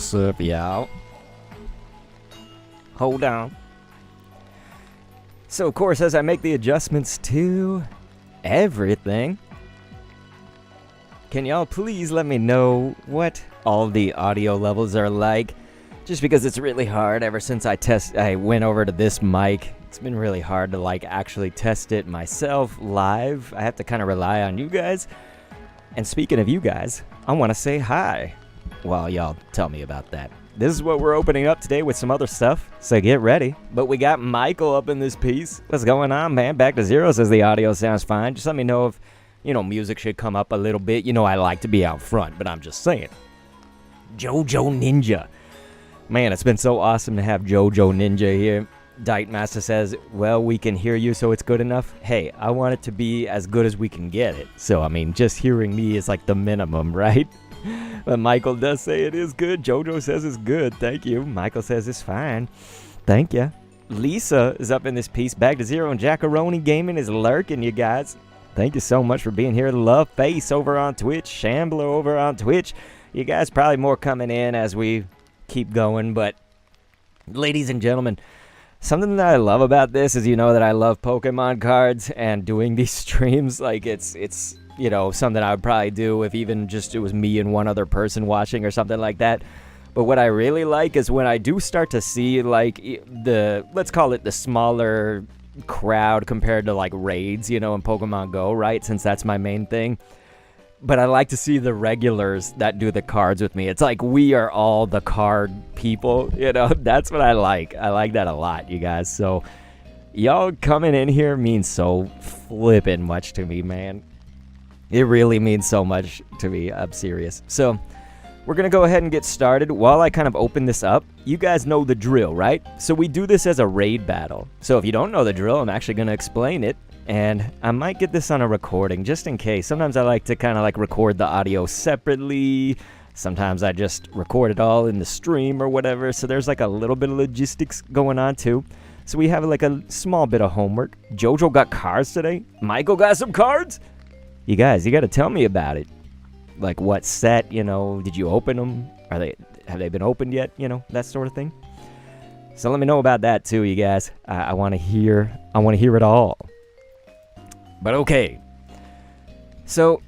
What's up, y'all? Hold on. So, of course, as I make the adjustments to everything, can y'all please let me know what all the audio levels are like? Just because it's really hard ever since I went over to this mic. It's been really hard to actually test it myself live. I have to kind of rely on you guys. And speaking of you guys, I want to say hi while y'all tell me about that. This is what we're opening up today with some other stuff, so get ready. But we got Michael up in this piece. What's going on, man? Back to zero says the audio sounds fine. Just let me know if, music should come up a little bit. I like to be out front, but I'm just saying. Jojo Ninja. Man, it's been so awesome to have Jojo Ninja here. Diet Master says, well, we can hear you, so it's good enough. Hey, I want it to be as good as we can get it. So, just hearing me is like the minimum, right? But Michael does say it is good. Jojo says it's good. Thank you. Michael says it's fine. Thank you. Lisa is up in this piece. Back to Zero and Jackaroni Gaming is lurking, you guys. Thank you so much for being here. Love Face over on Twitch. Shambler over on Twitch. You guys probably more coming in as we keep going. But ladies and gentlemen, something that I love about this is, you know, that I love Pokemon cards, and doing these streams, like it's you know, something I would probably do if even just it was me and one other person watching or something like that. But what I really like is when I do start to see, like, the, let's call it the smaller crowd compared to, like, raids, you know, in Pokemon Go, right? Since that's my main thing. But I like to see the regulars that do the cards with me. It's like we are all the card people, you know? That's what I like. I like that a lot, you guys. So, y'all coming in here means so flippin' much to me, man. It really means so much to me. I'm serious. So, we're going to go ahead and get started. While I kind of open this up, you guys know the drill, right? So we do this as a raid battle. So if you don't know the drill, I'm actually going to explain it. And I might get this on a recording just in case. Sometimes I like to kind of like record the audio separately. Sometimes I just record it all in the stream or whatever. So there's like a little bit of logistics going on too. So we have like a small bit of homework. Jojo got cards today. Michael got some cards. You guys, you got to tell me about it. Like what set, you know, did you open them? Have they been opened yet? You know, that sort of thing. So let me know about that too, you guys. I want to hear it all. But okay. So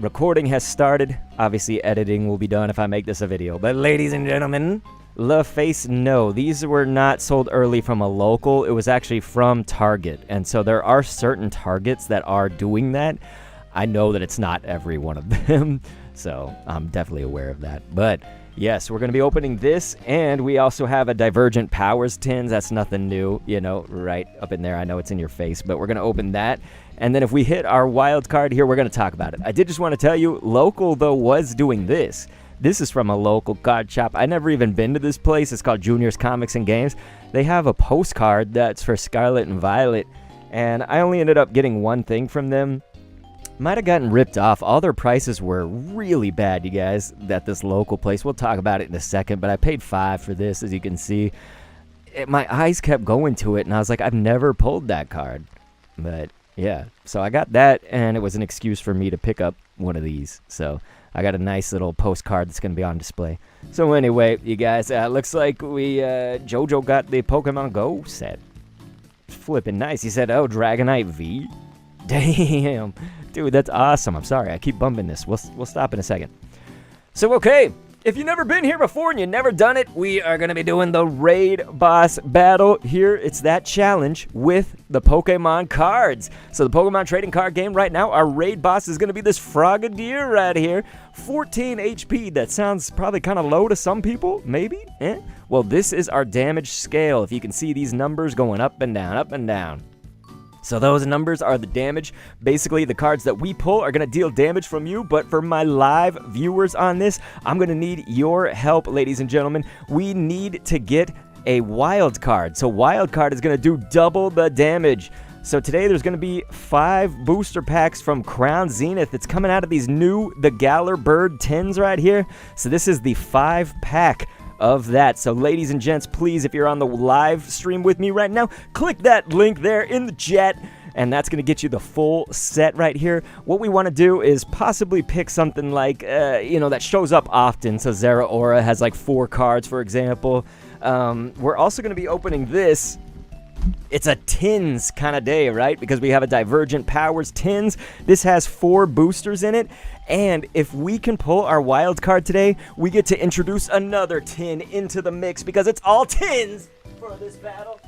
recording has started. Obviously editing will be done if I make this a video. But ladies and gentlemen, Love Face, no, these were not sold early from a local. It was actually from Target. And so there are certain Targets that are doing that. I know that it's not every one of them, so I'm definitely aware of that. But yes, we're going to be opening this, and we also have a Divergent Powers tins. That's nothing new, you know, right up in there. I know it's in your face, but we're going to open that. And then if we hit our wild card here, we're going to talk about it. I did just want to tell you, local, though, was doing this. This is from a local card shop. I never even been to this place. It's called Junior's Comics and Games. They have a postcard that's for Scarlet and Violet, and I only ended up getting one thing from them. Might have gotten ripped off. All their prices were really bad, you guys, at this local place. We'll talk about it in a second, but I paid $5 for this, as you can see. My eyes kept going to it, and I was like, I've never pulled that card. But, yeah. So I got that, and it was an excuse for me to pick up one of these. So I got a nice little postcard that's going to be on display. So anyway, you guys, looks like Jojo got the Pokemon Go set. Flipping nice. He said, oh, Dragonite V? Damn. Dude, that's awesome. I'm sorry. I keep bumping this. We'll stop in a second. So, okay. If you've never been here before and you've never done it, we are going to be doing the Raid Boss Battle. Here, it's that challenge with the Pokemon cards. So, the Pokemon trading card game right now, our Raid Boss is going to be this Frogadier right here. 14 HP. That sounds probably kind of low to some people. Maybe? Well, this is our damage scale. If you can see these numbers going up and down, up and down. So those numbers are the damage. Basically, the cards that we pull are going to deal damage from you, but for my live viewers on this, I'm going to need your help, ladies and gentlemen. We need to get a wild card. So wild card is going to do double the damage. So today there's going to be 5 booster packs from Crown Zenith. It's coming out of these new, the Galar Bird tins right here. So this is the 5-pack of that. So ladies and gents, please, if you're on the live stream with me right now, click that link there in the chat, and that's going to get you the full set right here. What we want to do is possibly pick something like, you know, that shows up often. So Zeraora has like 4 cards, for example. We're also going to be opening this. It's a tins kind of day, right? Because we have a Divergent Powers tins. This has 4 boosters in it. And if we can pull our wild card today, we get to introduce another tin into the mix because it's all tins for this battle.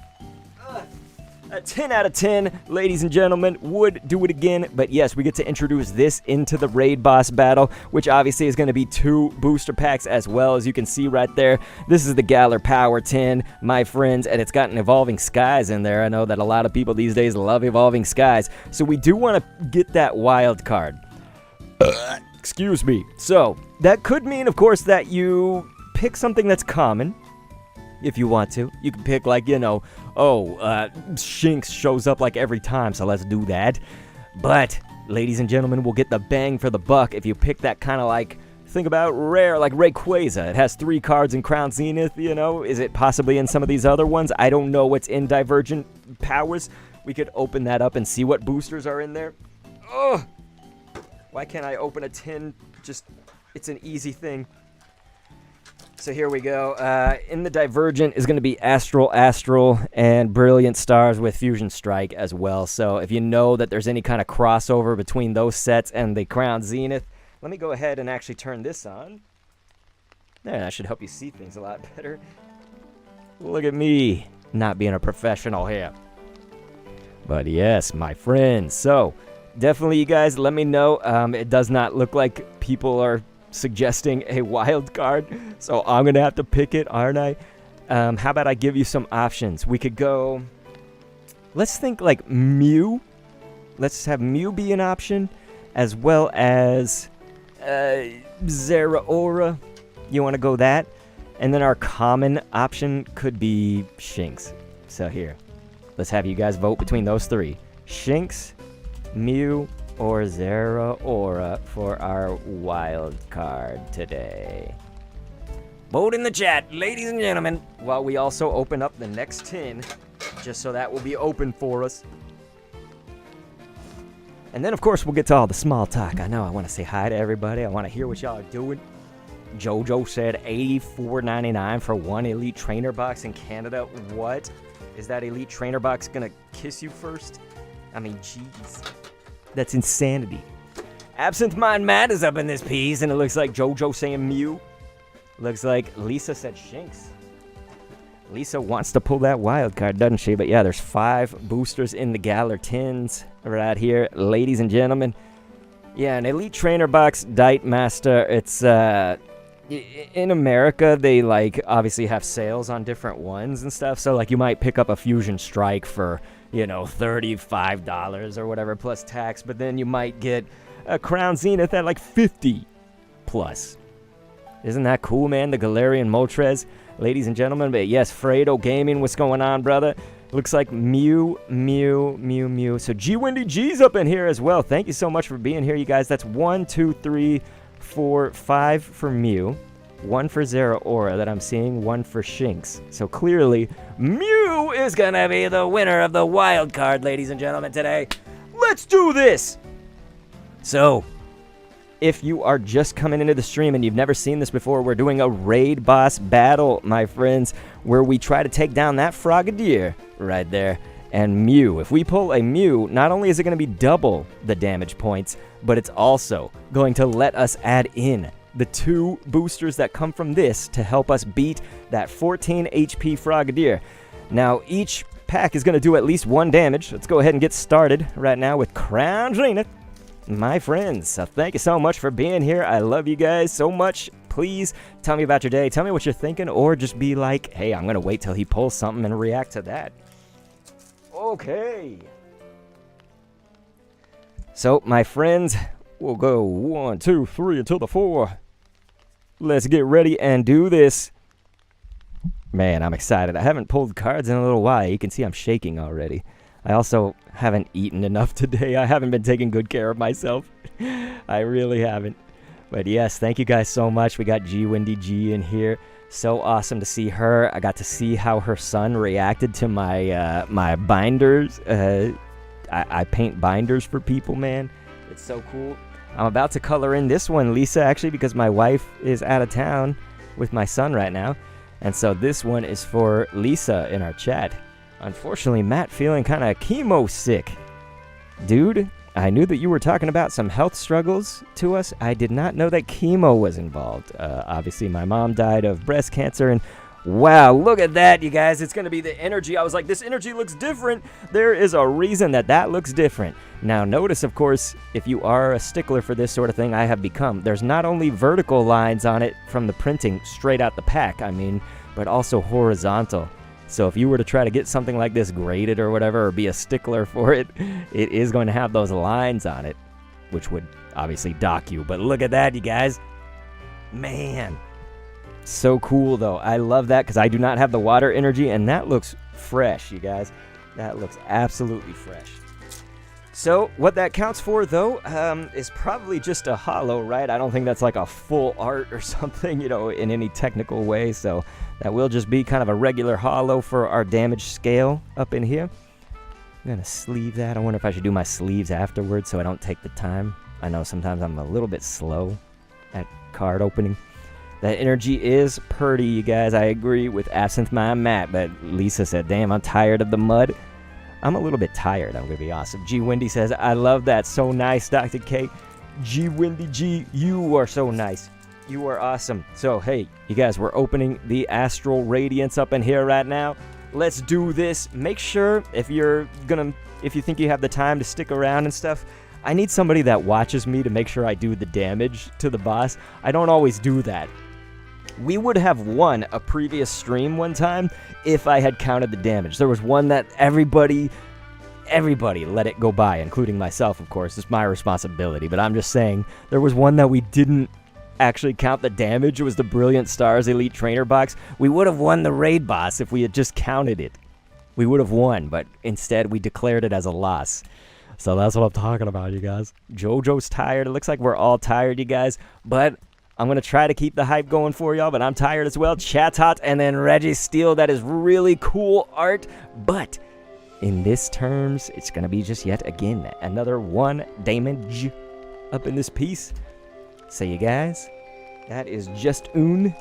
A 10 out of 10, ladies and gentlemen, would do it again. But yes, we get to introduce this into the Raid Boss battle, which obviously is going to be 2 booster packs as well, as you can see right there. This is the Galar Power 10, my friends, and it's got an Evolving Skies in there. I know that a lot of people these days love Evolving Skies. So we do want to get that wild card. Excuse me. So that could mean, of course, that you pick something that's common. If you want to, you can pick, like, you know, Shinx shows up like every time, so let's do that. But, ladies and gentlemen, we'll get the bang for the buck if you pick that kind of like think about rare, like Rayquaza. It has 3 cards in Crown Zenith, you know. Is it possibly in some of these other ones? I don't know what's in Divergent Powers. We could open that up and see what boosters are in there. Ugh! Why can't I open a tin? Just, it's an easy thing. So here we go. In the Divergent is going to be Astral, and Brilliant Stars with Fusion Strike as well. So if you know that there's any kind of crossover between those sets and the Crown Zenith, let me go ahead and actually turn this on. There, that should help you see things a lot better. Look at me, not being a professional here. But yes, my friends. So definitely, you guys, let me know. It does not look like people are suggesting a wild card, so I'm gonna have to pick it, aren't I? How about I give you some options? We could go, let's think like Mew. Let's have Mew be an option, as well as Zeraora. You want to go that? And then our common option could be Shinx. So here, let's have you guys vote between those 3. Shinx, Mew, or Zeraora for our wild card today. Vote in the chat, ladies and gentlemen, while we also open up the next tin, just so that will be open for us. And then, of course, we'll get to all the small talk. I know I want to say hi to everybody. I want to hear what y'all are doing. Jojo said $84.99 for 1 Elite Trainer box in Canada. What? Is that Elite Trainer box going to kiss you first? I mean, jeez. That's insanity. Absinthe Mind Matt is up in this piece, and it looks like JoJo saying Mew. Looks like Lisa said Shinx. Lisa wants to pull that wild card, doesn't she? But yeah, there's 5 boosters in the Galar tins right here, ladies and gentlemen. Yeah, an Elite Trainer box, Diet Master. It's in America, they like obviously have sales on different ones and stuff. So like you might pick up a Fusion Strike for, you know, $35 or whatever plus tax, but then you might get a Crown Zenith at like 50 plus. Isn't that cool, man? The Galarian Moltres, ladies and gentlemen. But yes, Fredo Gaming, what's going on, brother? Looks like Mew. So G Windy G's up in here as well. Thank you so much for being here, you guys. That's 1, 2, 3, 4, 5 for Mew. 1 for Zeraora that I'm seeing, 1 for Shinx. So clearly, Mew is going to be the winner of the wild card, ladies and gentlemen, today. Let's do this! So, if you are just coming into the stream and you've never seen this before, we're doing a raid boss battle, my friends, where we try to take down that Frogadier right there. And Mew, if we pull a Mew, not only is it going to be double the damage points, but it's also going to let us add in the 2 boosters that come from this to help us beat that 14 HP Frogadier. Now, each pack is going to do at least 1 damage. Let's go ahead and get started right now with Crown Zenith, my friends. So thank you so much for being here. I love you guys so much. Please tell me about your day. Tell me what you're thinking, or just be like, hey, I'm going to wait till he pulls something and react to that. Okay. So, my friends, we'll go 1, 2, 3 until the 4. Let's get ready and do this. Man, I'm excited. I haven't pulled cards in a little while. You can see I'm shaking already. I also haven't eaten enough today. I haven't been taking good care of myself. I really haven't. But yes, thank you guys so much. We got G Windy G in here. So awesome to see her. I got to see how her son reacted to my my binders. I paint binders for people, man. It's so cool. I'm about to color in this one, Lisa, actually, because my wife is out of town with my son right now. And so this one is for Lisa in our chat. Unfortunately, Matt feeling kind of chemo sick. Dude, I knew that you were talking about some health struggles to us. I did not know that chemo was involved. Obviously, my mom died of breast cancer, and wow, look at that, you guys. It's going to be the energy. I was like, this energy looks different. There is a reason that that looks different. Now, notice, of course, if you are a stickler for this sort of thing, I have become. There's not only vertical lines on it from the printing straight out the pack, but also horizontal. So if you were to try to get something like this graded or whatever, or be a stickler for it, it is going to have those lines on it, which would obviously dock you. But look at that, you guys. Man. So cool, though. I love that because I do not have the water energy, and that looks fresh, you guys. That looks absolutely fresh. So what that counts for, though, is probably just a holo, right? I don't think that's like a full art or something, you know, in any technical way. So that will just be kind of a regular holo for our damage scale up in here. I'm going to sleeve that. I wonder if I should do my sleeves afterwards so I don't take the time. I know sometimes I'm a little bit slow at card opening. That energy is pretty, you guys. I agree with Absinthe Mind Matt, but Lisa said, damn, I'm tired of the mud. I'm a little bit tired, I'm going to be awesome. G. Wendy says, I love that. So nice, Dr. K. G. Wendy G, you are so nice. You are awesome. So, hey, you guys, we're opening the Astral Radiance up in here right now. Let's do this. Make sure, if you think you have the time to stick around and stuff, I need somebody that watches me to make sure I do the damage to the boss. I don't always do that. We would have won a previous stream one time if I had counted the damage. There was one that everybody let it go by, including myself, of course. It's my responsibility, but I'm just saying there was one that we didn't actually count the damage. It was the Brilliant Stars Elite Trainer box. We would have won the raid boss if we had just counted it. We would have won, but instead we declared it as a loss. So that's what I'm talking about, you guys. JoJo's tired. It looks like we're all tired, you guys, but I'm going to try to keep the hype going for y'all, but I'm tired as well. Chatot and then Reggie Steele. That is really cool art, but in this terms, it's going to be just yet again another one damage up in this piece. So you guys, that is just and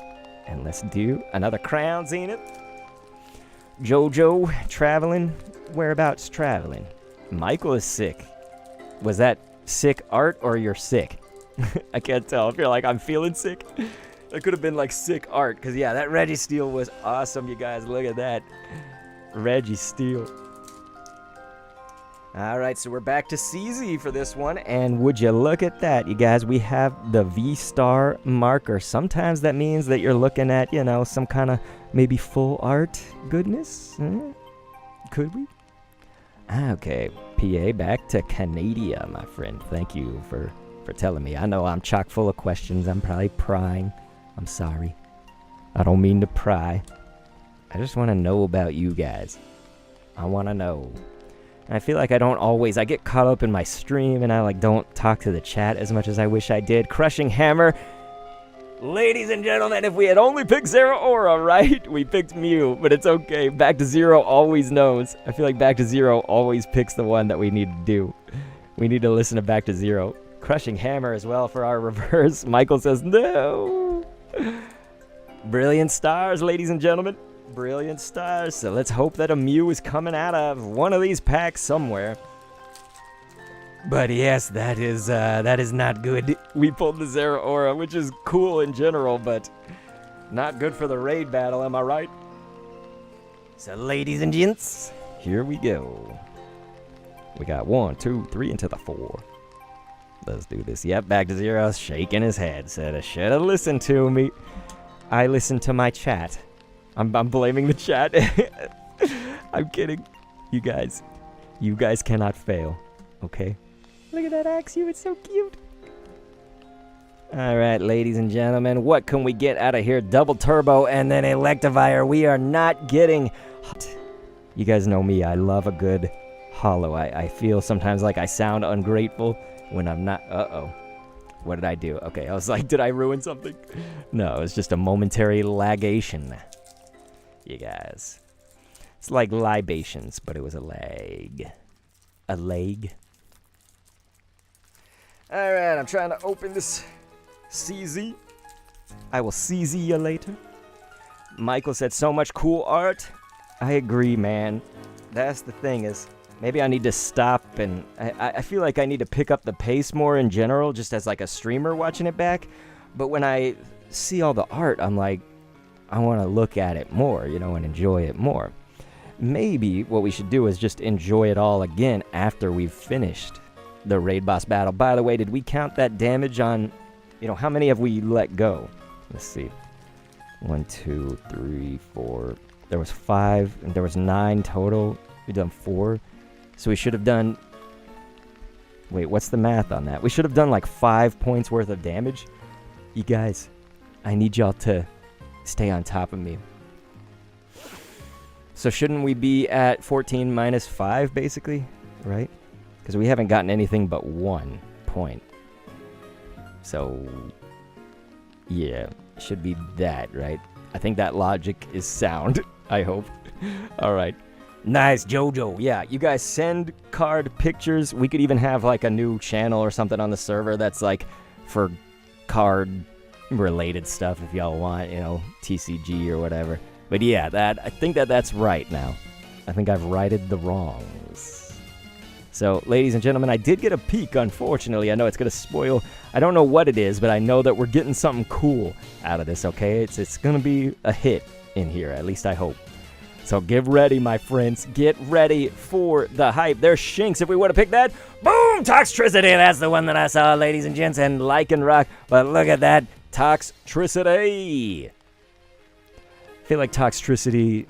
let's do another Crown Zenith. JoJo traveling. Whereabouts traveling? Michael is sick. Was that sick art or you're sick? I can't tell if you're like, I'm feeling sick. That could have been like sick art. Because, yeah, that Reggie Steele was awesome, you guys. Look at that. Reggie Steele. All right, so we're back to CZ for this one. And would you look at that, you guys? We have the V-Star marker. Sometimes that means that you're looking at, you know, some kind of maybe full art goodness. Could we? Okay, PA, back to Canada, my friend. Thank you for telling me. I know I'm chock full of questions. I'm probably prying. I'm sorry. I don't mean to pry. I just want to know about you guys. I want to know. And I feel like I get caught up in my stream and I like don't talk to the chat as much as I wish I did. Crushing Hammer. Ladies and gentlemen, if we had only picked Zeraora, right? We picked Mew, but it's okay. Back to Zero always knows. I feel like Back to Zero always picks the one that we need to do. We need to listen to Back to Zero. Crushing Hammer as well for our reverse. Michael says, no. Brilliant Stars, ladies and gentlemen. Brilliant Stars. So let's hope that a Mew is coming out of one of these packs somewhere. But yes, that is not good. We pulled the Zeraora, which is cool in general, but not good for the raid battle, am I right? So ladies and gents, here we go. We got 1, 2, 3 into the 4. Let's do this. Yep, Back to Zero, shaking his head. Said I should have listened to me. I listened to my chat. I'm blaming the chat. I'm kidding. You guys cannot fail. Okay? Look at that Axew. It's so cute. All right, ladies and gentlemen. What can we get out of here? Double Turbo and then Electivire. We are not getting hot. You guys know me. I love a good holo. I feel sometimes like I sound ungrateful when I'm not. Uh-oh. What did I do? Okay, I was like, did I ruin something? No, it was just a momentary lagation. You guys. It's like libations, but it was a lag. A lag. Alright, I'm trying to open this CZ. I will CZ you later. Michael said so much cool art. I agree, man. That's the thing is, maybe I need to stop and I feel like I need to pick up the pace more in general, just as like a streamer watching it back. But when I see all the art, I'm like, I want to look at it more, you know, and enjoy it more. Maybe what we should do is just enjoy it all again after we've finished the raid boss battle. By the way, did we count that damage on, you know, how many have we let go? Let's see. 1, 2, 3, 4. There was 5, and there was 9 total. We've done 4. So we should have done... Wait, what's the math on that? We should have done like 5 points worth of damage. You guys, I need y'all to stay on top of me. So shouldn't we be at 14 minus 5, basically? Right? Because we haven't gotten anything but 1 point. So, yeah, should be that, right? I think that logic is sound, I hope. All right. Nice, Jojo. Yeah, you guys send card pictures. We could even have like a new channel or something on the server that's like for card related stuff if y'all want, you know, TCG or whatever. But yeah, I think that's right now. I think I've righted the wrongs. So, ladies and gentlemen, I did get a peek, unfortunately. I know it's going to spoil. I don't know what it is, but I know that we're getting something cool out of this, okay? It's going to be a hit in here, at least I hope. So get ready, my friends. Get ready for the hype. There's Shinx if we would have picked that. Boom! Toxtricity. That's the one that I saw, ladies and gents. And Lycan Rock. But look at that. Toxtricity. I feel like Toxtricity...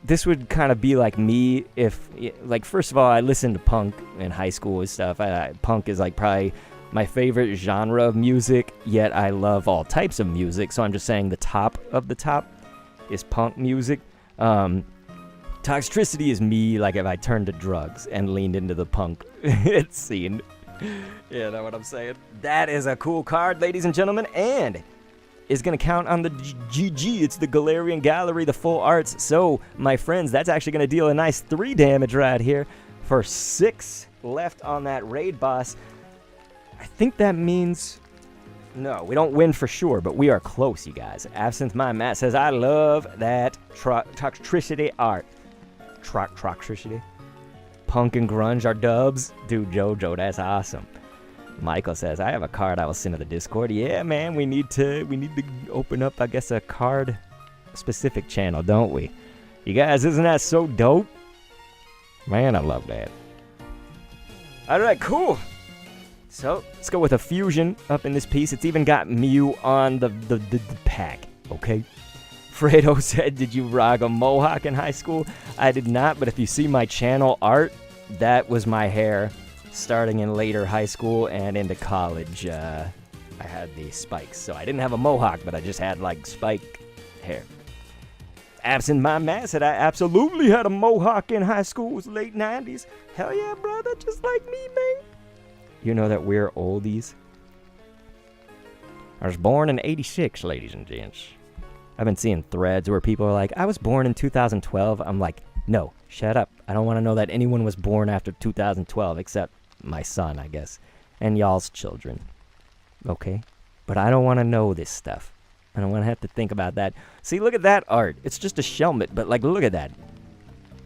This would kind of be like me if... Like, first of all, I listened to punk in high school and stuff. Punk is like probably my favorite genre of music. Yet I love all types of music. So I'm just saying the top of the top is punk music. Toxtricity is me, like if I turned to drugs and leaned into the punk scene. You know what I'm saying? That is a cool card, ladies and gentlemen, and is going to count on the GG. It's the Galarian Gallery, the full arts. So, my friends, that's actually going to deal a nice 3 damage right here for 6 left on that raid boss. I think that means... No, we don't win for sure, but we are close, you guys. Absinthe My Matt says, I love that Toxtricity art. Toxtricity? Punk and grunge are dubs? Dude, Jojo, that's awesome. Michael says, I have a card I will send to the Discord. Yeah, man, we need to open up, I guess, a card-specific channel, don't we? You guys, isn't that so dope? Man, I love that. All right, cool. So, let's go with a fusion up in this piece. It's even got Mew on the pack, okay? Fredo said, did you rock a mohawk in high school? I did not, but if you see my channel art, that was my hair starting in later high school and into college. I had the spikes, so I didn't have a mohawk, but I just had, like, spike hair. Absent My Matt said, I absolutely had a mohawk in high school. It was late 90s. Hell yeah, brother, just like me, man. You know that we're oldies. I was born in 86, ladies and gents. I've been seeing threads where people are like, I was born in 2012. I'm like, no, shut up. I don't want to know that anyone was born after 2012 except my son, I guess, and y'all's children. Okay? But I don't want to know this stuff. I don't want to have to think about that. See, look at that art. It's just a Shelmet, but like, look at that.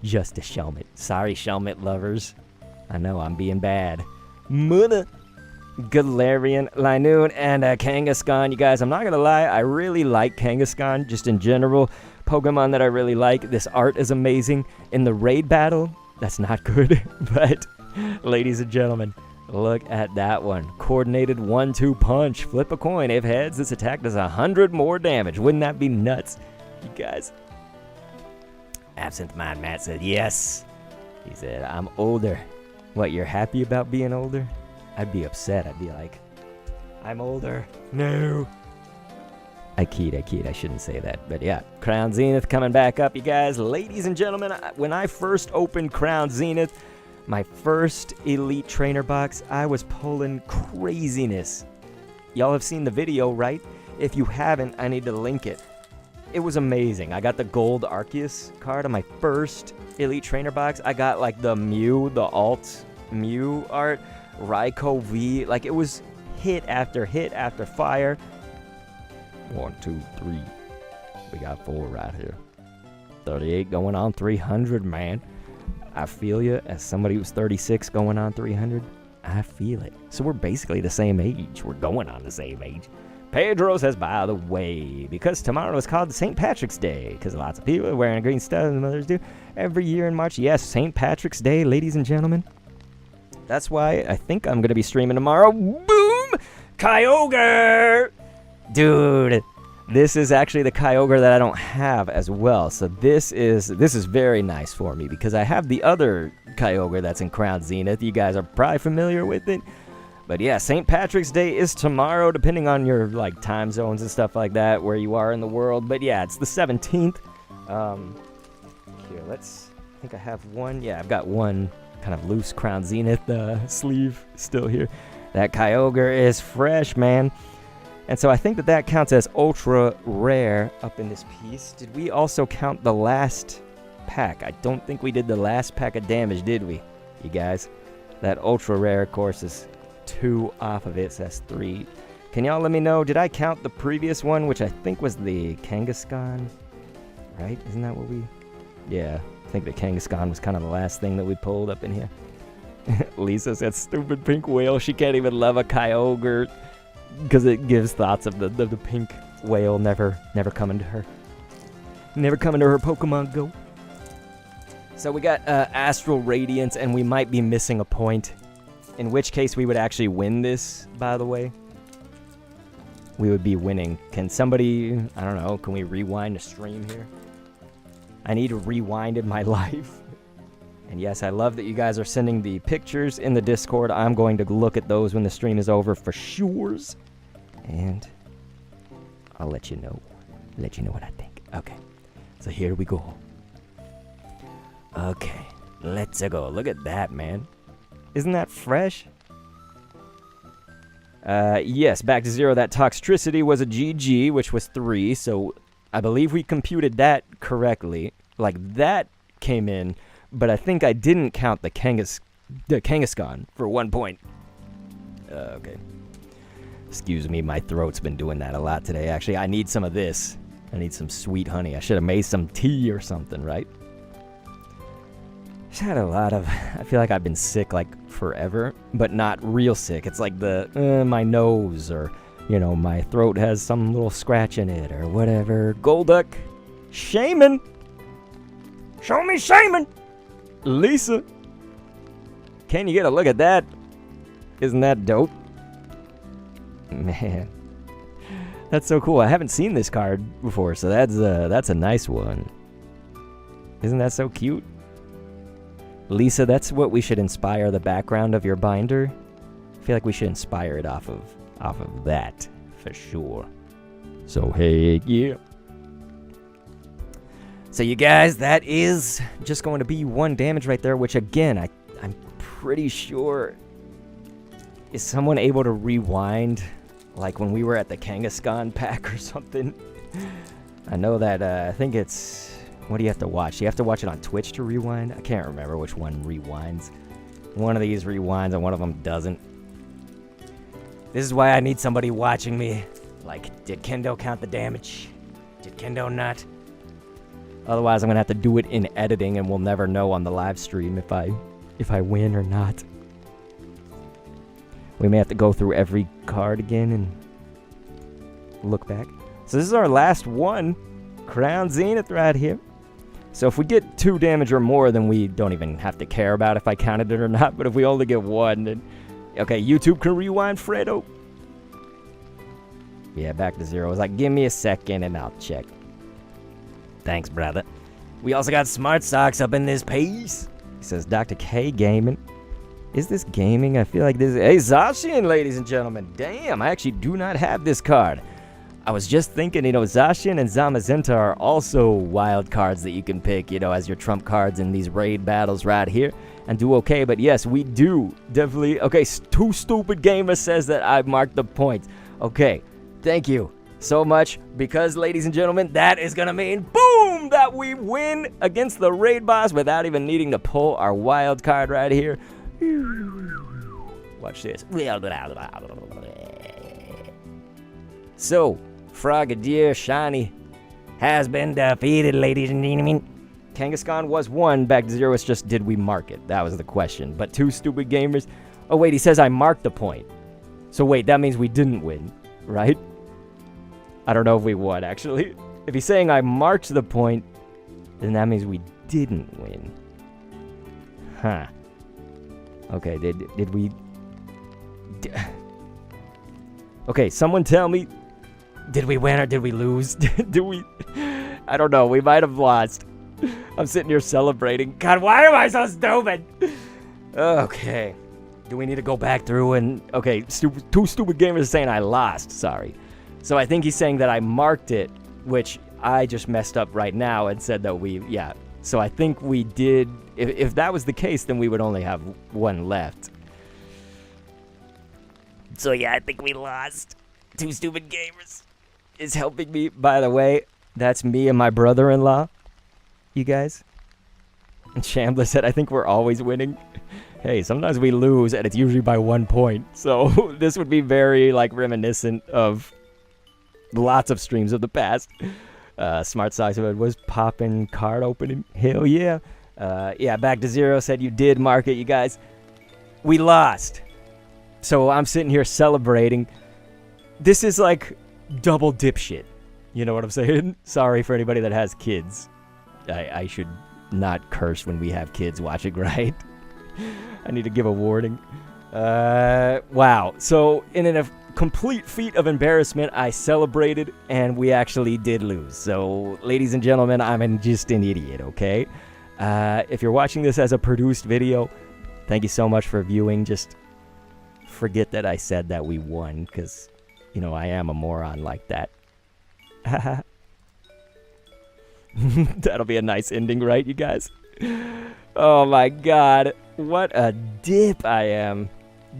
Just a Shelmet. Sorry, Shelmet lovers. I know, I'm being bad. Mother. Galarian, Linoon, and Kangaskhan. You guys, I'm not going to lie, I really like Kangaskhan, just in general. Pokemon that I really like. This art is amazing. In the raid battle, that's not good. But, ladies and gentlemen, look at that one. Coordinated 1-2 punch. Flip a coin. If heads, this attack does 100 more damage. Wouldn't that be nuts? You guys. Absinthe Mind Matt said, yes. He said, I'm older. What, you're happy about being older? I'd be upset. I'd be like, I'm older. No. I keyed. I shouldn't say that. But yeah, Crown Zenith coming back up, you guys. Ladies and gentlemen, when I first opened Crown Zenith, my first Elite Trainer box, I was pulling craziness. Y'all have seen the video, right? If you haven't, I need to link it. It was amazing. I got the gold Arceus card on my first Elite Trainer box. I got like the Mew, the alt Mew art, Raikou V. Like it was hit after fire. 1, 2, 3. We got 4 right here. 38 going on 300, man. I feel you. As somebody who's 36 going on 300, I feel it. So we're basically the same age. We're going on the same age. Pedro says, by the way, because tomorrow is called St. Patrick's Day, because lots of people are wearing green stuff, and mothers do, every year in March. Yes, St. Patrick's Day, ladies and gentlemen. That's why I think I'm going to be streaming tomorrow. Boom! Kyogre! Dude, this is actually the Kyogre that I don't have as well. So this is very nice for me, because I have the other Kyogre that's in Crown Zenith. You guys are probably familiar with it. But yeah, St. Patrick's Day is tomorrow, depending on your like time zones and stuff like that, where you are in the world. But yeah, it's the 17th. Here, I think I have one. Yeah, I've got one kind of loose Crown Zenith sleeve still here. That Kyogre is fresh, man. And so I think that counts as ultra rare up in this piece. Did we also count the last pack? I don't think we did the last pack of damage, did we, you guys? That ultra rare, of course, is 2 off of it, so that's 3. Can y'all let me know, did I count the previous one, which I think was the Kangaskhan? Right? Isn't that what we... Yeah, I think the Kangaskhan was kind of the last thing that we pulled up in here. Lisa said, stupid pink whale, she can't even love a Kyogre. Because it gives thoughts of the pink whale never coming to her. Never coming to her Pokemon Go. So we got Astral Radiance, and we might be missing a point. In which case we would actually win this, by the way. We would be winning. Can somebody, I don't know, can we rewind the stream here? I need to rewind in my life. And yes, I love that you guys are sending the pictures in the Discord. I'm going to look at those when the stream is over for sure. And I'll let you know. Let you know what I think. Okay. So here we go. Okay. Let's go. Look at that, man. Isn't that fresh? Yes, back to 0. That Toxtricity was a GG, which was 3. So I believe we computed that correctly. Like, that came in. But I think I didn't count the Kangaskhan for 1 point. Okay. Excuse me, my throat's been doing that a lot today. Actually, I need some of this. I need some sweet honey. I should have made some tea or something, right? I've had a lot of... I feel like I've been sick, like, forever. But not real sick. It's like my nose or, you know, my throat has some little scratch in it or whatever. Golduck. Shaman. Show me Shaman. Lisa. Can you get a look at that? Isn't that dope? Man. That's so cool. I haven't seen this card before, so that's a nice one. Isn't that so cute? Lisa, that's what we should inspire the background of your binder. I feel like we should inspire it off of that for sure. So hey, yeah. So you guys, that is just going to be 1 damage right there, which again, I'm pretty sure... Is someone able to rewind, like when we were at the Kangaskhan pack or something? I know that, I think it's... What do you have to watch? Do you have to watch it on Twitch to rewind? I can't remember which one rewinds. One of these rewinds and one of them doesn't. This is why I need somebody watching me. Like, did Kendo count the damage? Did Kendo not? Otherwise, I'm gonna have to do it in editing, and we'll never know on the live stream if I win or not. We may have to go through every card again and look back. So this is our last one. Crown Zenith right here. So if we get 2 damage or more, then we don't even have to care about if I counted it or not. But if we only get 1, then... Okay, YouTube can rewind, Fredo. Yeah, back to 0. It's like, give me a second and I'll check. Thanks, brother. We also got Smart Socks up in this piece. He says, Dr. K Gaming. Is this gaming? I feel like this is... Hey, Zacian, ladies and gentlemen. Damn, I actually do not have this card. I was just thinking, you know, Zacian and Zamazenta are also wild cards that you can pick, you know, as your trump cards in these raid battles right here and do okay. But yes, we do definitely... Okay, Too Stupid Gamer says that I've marked the points. Okay, thank you so much, because, ladies and gentlemen, that is going to mean, boom, that we win against the raid boss without even needing to pull our wild card right here. Watch this. So, Frogadier Shiny has been defeated, ladies and gentlemen. Kangaskhan was 1, back to 0. It's just, did we mark it? That was the question. But Too Stupid Gamers... Oh, wait, he says I marked the point. So, wait, that means we didn't win, right? I don't know if we won, actually. If he's saying I marked the point, then that means we didn't win. Huh. Okay, did we... Okay, someone tell me, did we win or did we lose? Did we... I don't know, we might have lost. I'm sitting here celebrating. God, why am I so stupid? Okay. Do we need to go back through and... Okay, Too Stupid Gamers is saying I lost, sorry. So I think he's saying that I marked it, which I just messed up right now and said that we... Yeah, so I think we did... If that was the case, then we would only have one left. So yeah, I think we lost. Two Stupid Gamers is helping me. By the way, that's me and my brother-in-law. You guys. And Shambler said, I think we're always winning. Hey, sometimes we lose, and it's usually by 1 point. So this would be very, like, reminiscent of lots of streams of the past. Smart Size was popping card opening. Hell yeah. Yeah, Back to Zero said you did mark it, you guys. We lost. So I'm sitting here celebrating. This is like double dipshit. You know what I'm saying? Sorry for anybody that has kids. I should not curse when we have kids watching, right? I need to give a warning. Wow. So in a complete feat of embarrassment, I celebrated, and we actually did lose. So, ladies and gentlemen, I'm just an idiot, okay? If you're watching this as a produced video, thank you so much for viewing. Just forget that I said that we won, because, you know, I am a moron like that. That'll be a nice ending, right, you guys? Oh my god. What a dip I am.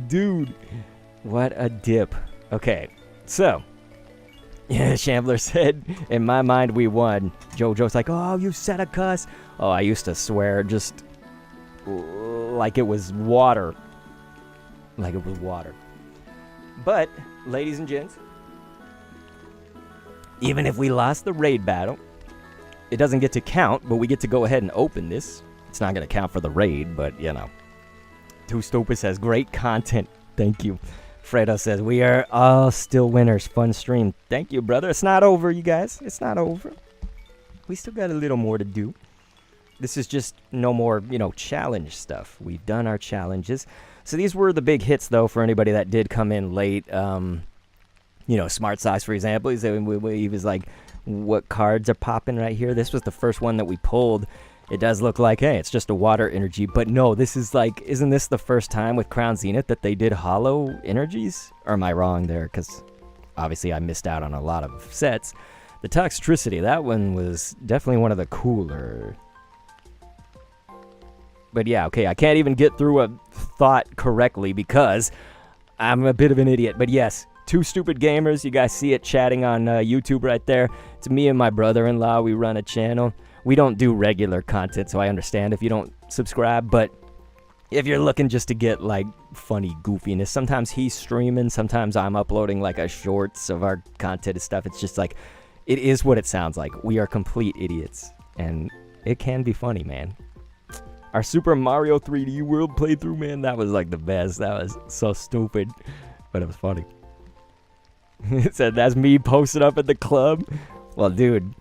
Dude. What a dip. Okay, so. Yeah, Shambler said, in my mind, we won. JoJo's like, oh, you said a cuss. Oh, I used to swear just like it was water. Like it was water. But, ladies and gents, even if we lost the raid battle, it doesn't get to count, but we get to go ahead and open this. It's not going to count for the raid, but, you know. Too Stupid says, great content. Thank you. Fredo says, we are all still winners. Fun stream. Thank you, brother. It's not over, you guys. It's not over. We still got a little more to do. This is just no more, you know, challenge stuff. We've done our challenges. So these were the big hits, though, for anybody that did come in late. You know, Smart Size, for example. He was like, what cards are popping right here? This was the first one that we pulled. It does look like, hey, it's just a water energy. But no, this is like, isn't this the first time with Crown Zenith that they did hollow energies? Or am I wrong there? Because obviously I missed out on a lot of sets. The Toxtricity, that one was definitely one of the cooler. But yeah, okay, I can't even get through a thought correctly because I'm a bit of an idiot. But yes, Two Stupid Gamers, you guys see it chatting on YouTube right there. It's me and my brother-in-law. We run a channel. We don't do regular content, so I understand if you don't subscribe, but if you're looking just to get, like, funny goofiness, sometimes he's streaming, sometimes I'm uploading, like, a shorts of our content and stuff. It's just like, it is what it sounds like. We are complete idiots, and it can be funny, man. Our Super Mario 3D World playthrough, man, that was, like, the best. That was so stupid, but it was funny. It said, that's me posted up at the club. Well, dude,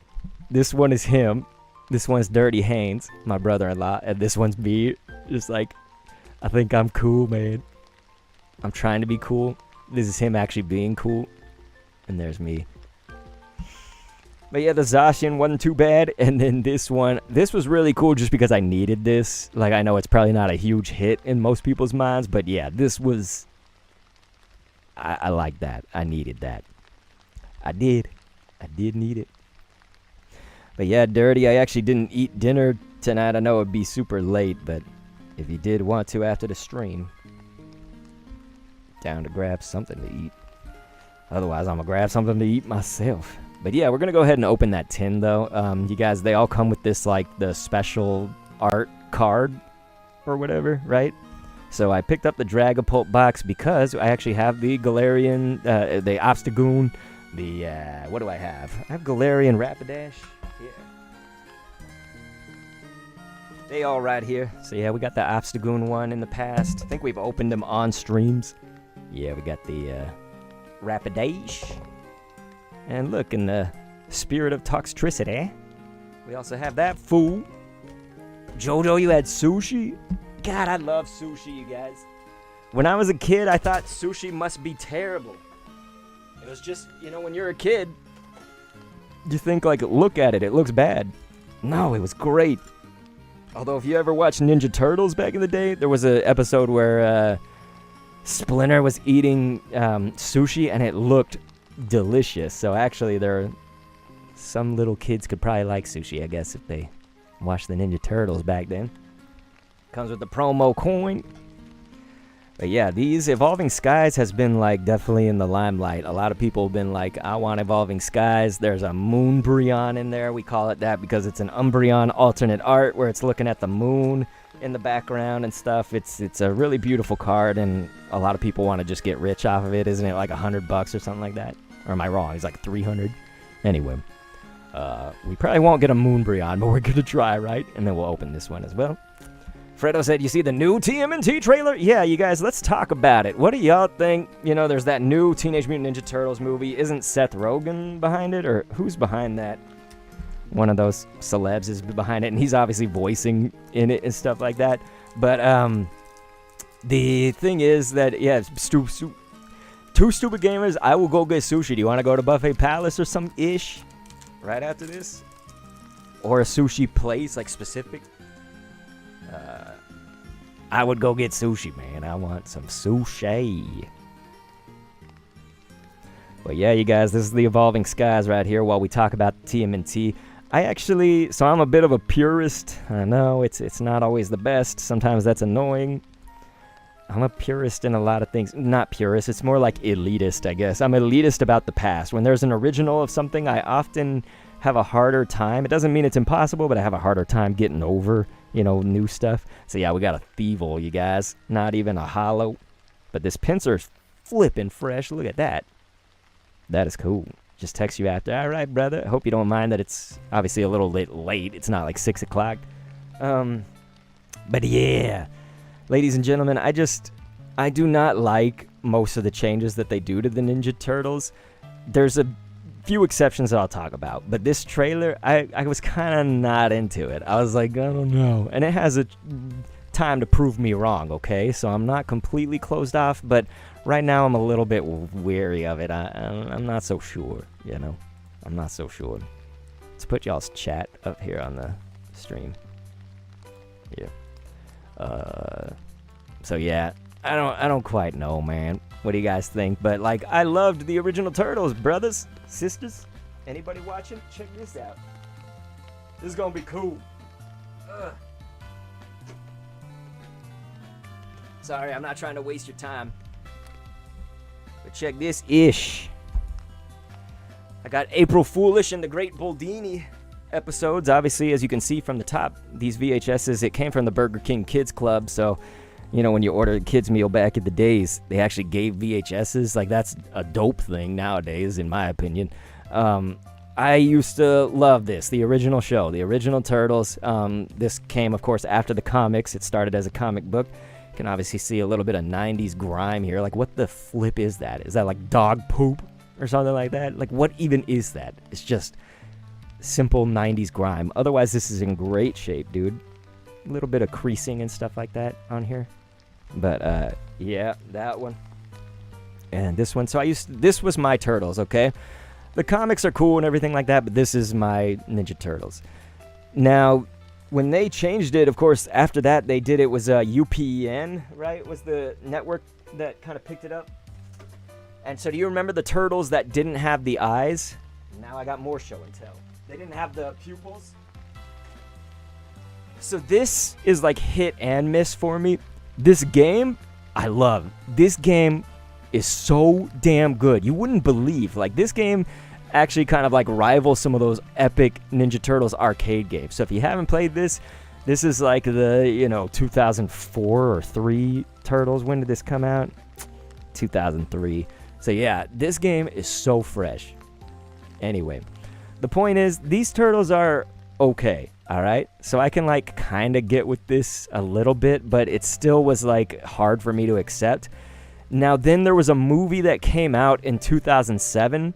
this one is him. This one's Dirty Haynes, my brother-in-law, and this one's me. Just like, I think I'm cool, man. I'm trying to be cool. This is him actually being cool. And there's me. But yeah, the Zacian wasn't too bad. And then this one, this was really cool just because I needed this. Like, I know it's probably not a huge hit in most people's minds, but yeah, this was... I like that. I needed that. I did need it. But yeah, Dirty, I actually didn't eat dinner tonight. I know it'd be super late, but if you did want to after the stream, down to grab something to eat. Otherwise, I'm going to grab something to eat myself. But yeah, we're going to go ahead and open that tin, though. You guys, they all come with this, like, the special art card or whatever, right? So I picked up the Dragapult box because I actually have the Galarian, the Obstagoon, the, what do I have? I have Galarian Rapidash. Yeah. They all right here. So yeah, we got the Obstagoon one in the past. I think we've opened them on streams. Yeah, we got the Rapidash. And look, in the spirit of Toxtricity, we also have that fool. Jojo, you had sushi? God, I love sushi, you guys. When I was a kid, I thought sushi must be terrible. It was just, you know, when you're a kid, you think, like, look at it, it looks bad. No, it was great. Although, if you ever watched Ninja Turtles back in the day, there was an episode where Splinter was eating sushi, and it looked delicious. So, actually, some little kids could probably like sushi, I guess, if they watched the Ninja Turtles back then. Comes with the promo coin. But yeah, these Evolving Skies has been like definitely in the limelight. A lot of people have been like, I want Evolving Skies. There's a Moonbryon in there. We call it that because it's an Umbreon alternate art where it's looking at the moon in the background and stuff. It's a really beautiful card, and a lot of people want to just get rich off of it. Isn't it like $100 or something like that? Or am I wrong? It's like 300. Anyway, we probably won't get a Moonbryon, but we're gonna try, right? And then we'll open this one as well. Fredo said, you see the new TMNT trailer? Yeah, you guys, let's talk about it. What do y'all think? You know, there's that new Teenage Mutant Ninja Turtles movie. Isn't Seth Rogen behind it? Or who's behind that? One of those celebs is behind it, and he's obviously voicing in it and stuff like that. But the thing is that, yeah, two stupid gamers, I will go get sushi. Do you want to go to Buffet Palace or some ish right after this? Or a sushi place, like specific? I would go get sushi, man. I want some sushi. But yeah, you guys, this is the Evolving Skies right here while we talk about TMNT. So I'm a bit of a purist. I know it's not always the best. Sometimes that's annoying. I'm a purist in a lot of things. Not purist, it's more like elitist, I guess. I'm elitist about the past. When there's an original of something, I often have a harder time. It doesn't mean it's impossible, but I have a harder time getting over, new stuff. So yeah, we got a Thievul, you guys. Not even a holo. But this Pinsir's flipping fresh. Look at that. That is cool. Just text you after. All right, brother. I hope you don't mind that it's obviously a little bit late. It's not like 6 o'clock. But yeah. Ladies and gentlemen, I do not like most of the changes that they do to the Ninja Turtles. There's a few exceptions that I'll talk about, but this trailer, I was kind of not into it. I was like, I don't know. And it has a time to prove me wrong, okay? So I'm not completely closed off, but right now I'm a little bit wary of it. I'm not so sure, I'm not so sure. Let's put y'all's chat up here on the stream. Yeah. So yeah, I don't quite know, man. What do you guys think? But like, I loved the original Turtles, brothers, sisters. Anybody watching? Check this out. This is gonna be cool. Sorry, I'm not trying to waste your time. But check this ish. I got April Foolish and the Great Boldini episodes. Obviously, as you can see from the top, these VHSs, it came from the Burger King Kids Club. So, when you order a kids meal back in the days, they actually gave VHSs. Like, that's a dope thing nowadays, in my opinion. I used to love this, the original show, the original Turtles. This came, of course, after the comics. It started as a comic book. You can obviously see a little bit of 90s grime here. Like, what the flip is that? Is that like dog poop or something like that? Like, what even is that? It's just simple 90s grime. Otherwise, this is in great shape, dude. A little bit of creasing and stuff like that on here. But, yeah, that one. And this one. So this was my Turtles, okay? The comics are cool and everything like that, but this is my Ninja Turtles. Now, when they changed it, of course, after that, they did it was UPN, right? Was the network that kind of picked it up. And so do you remember the Turtles that didn't have the eyes? Now I got more show and tell. They didn't have the pupils. So this is like hit and miss for me. This game, I love. This game is so damn good. You wouldn't believe. Like, this game actually kind of like rivals some of those epic Ninja Turtles arcade games. So if you haven't played this, this is like the, 2004 or 3 Turtles. When did this come out? 2003. So yeah, this game is so fresh. Anyway, the point is, these Turtles are okay. All right, so I can like kind of get with this a little bit, but it still was like hard for me to accept. Now then there was a movie that came out in 2007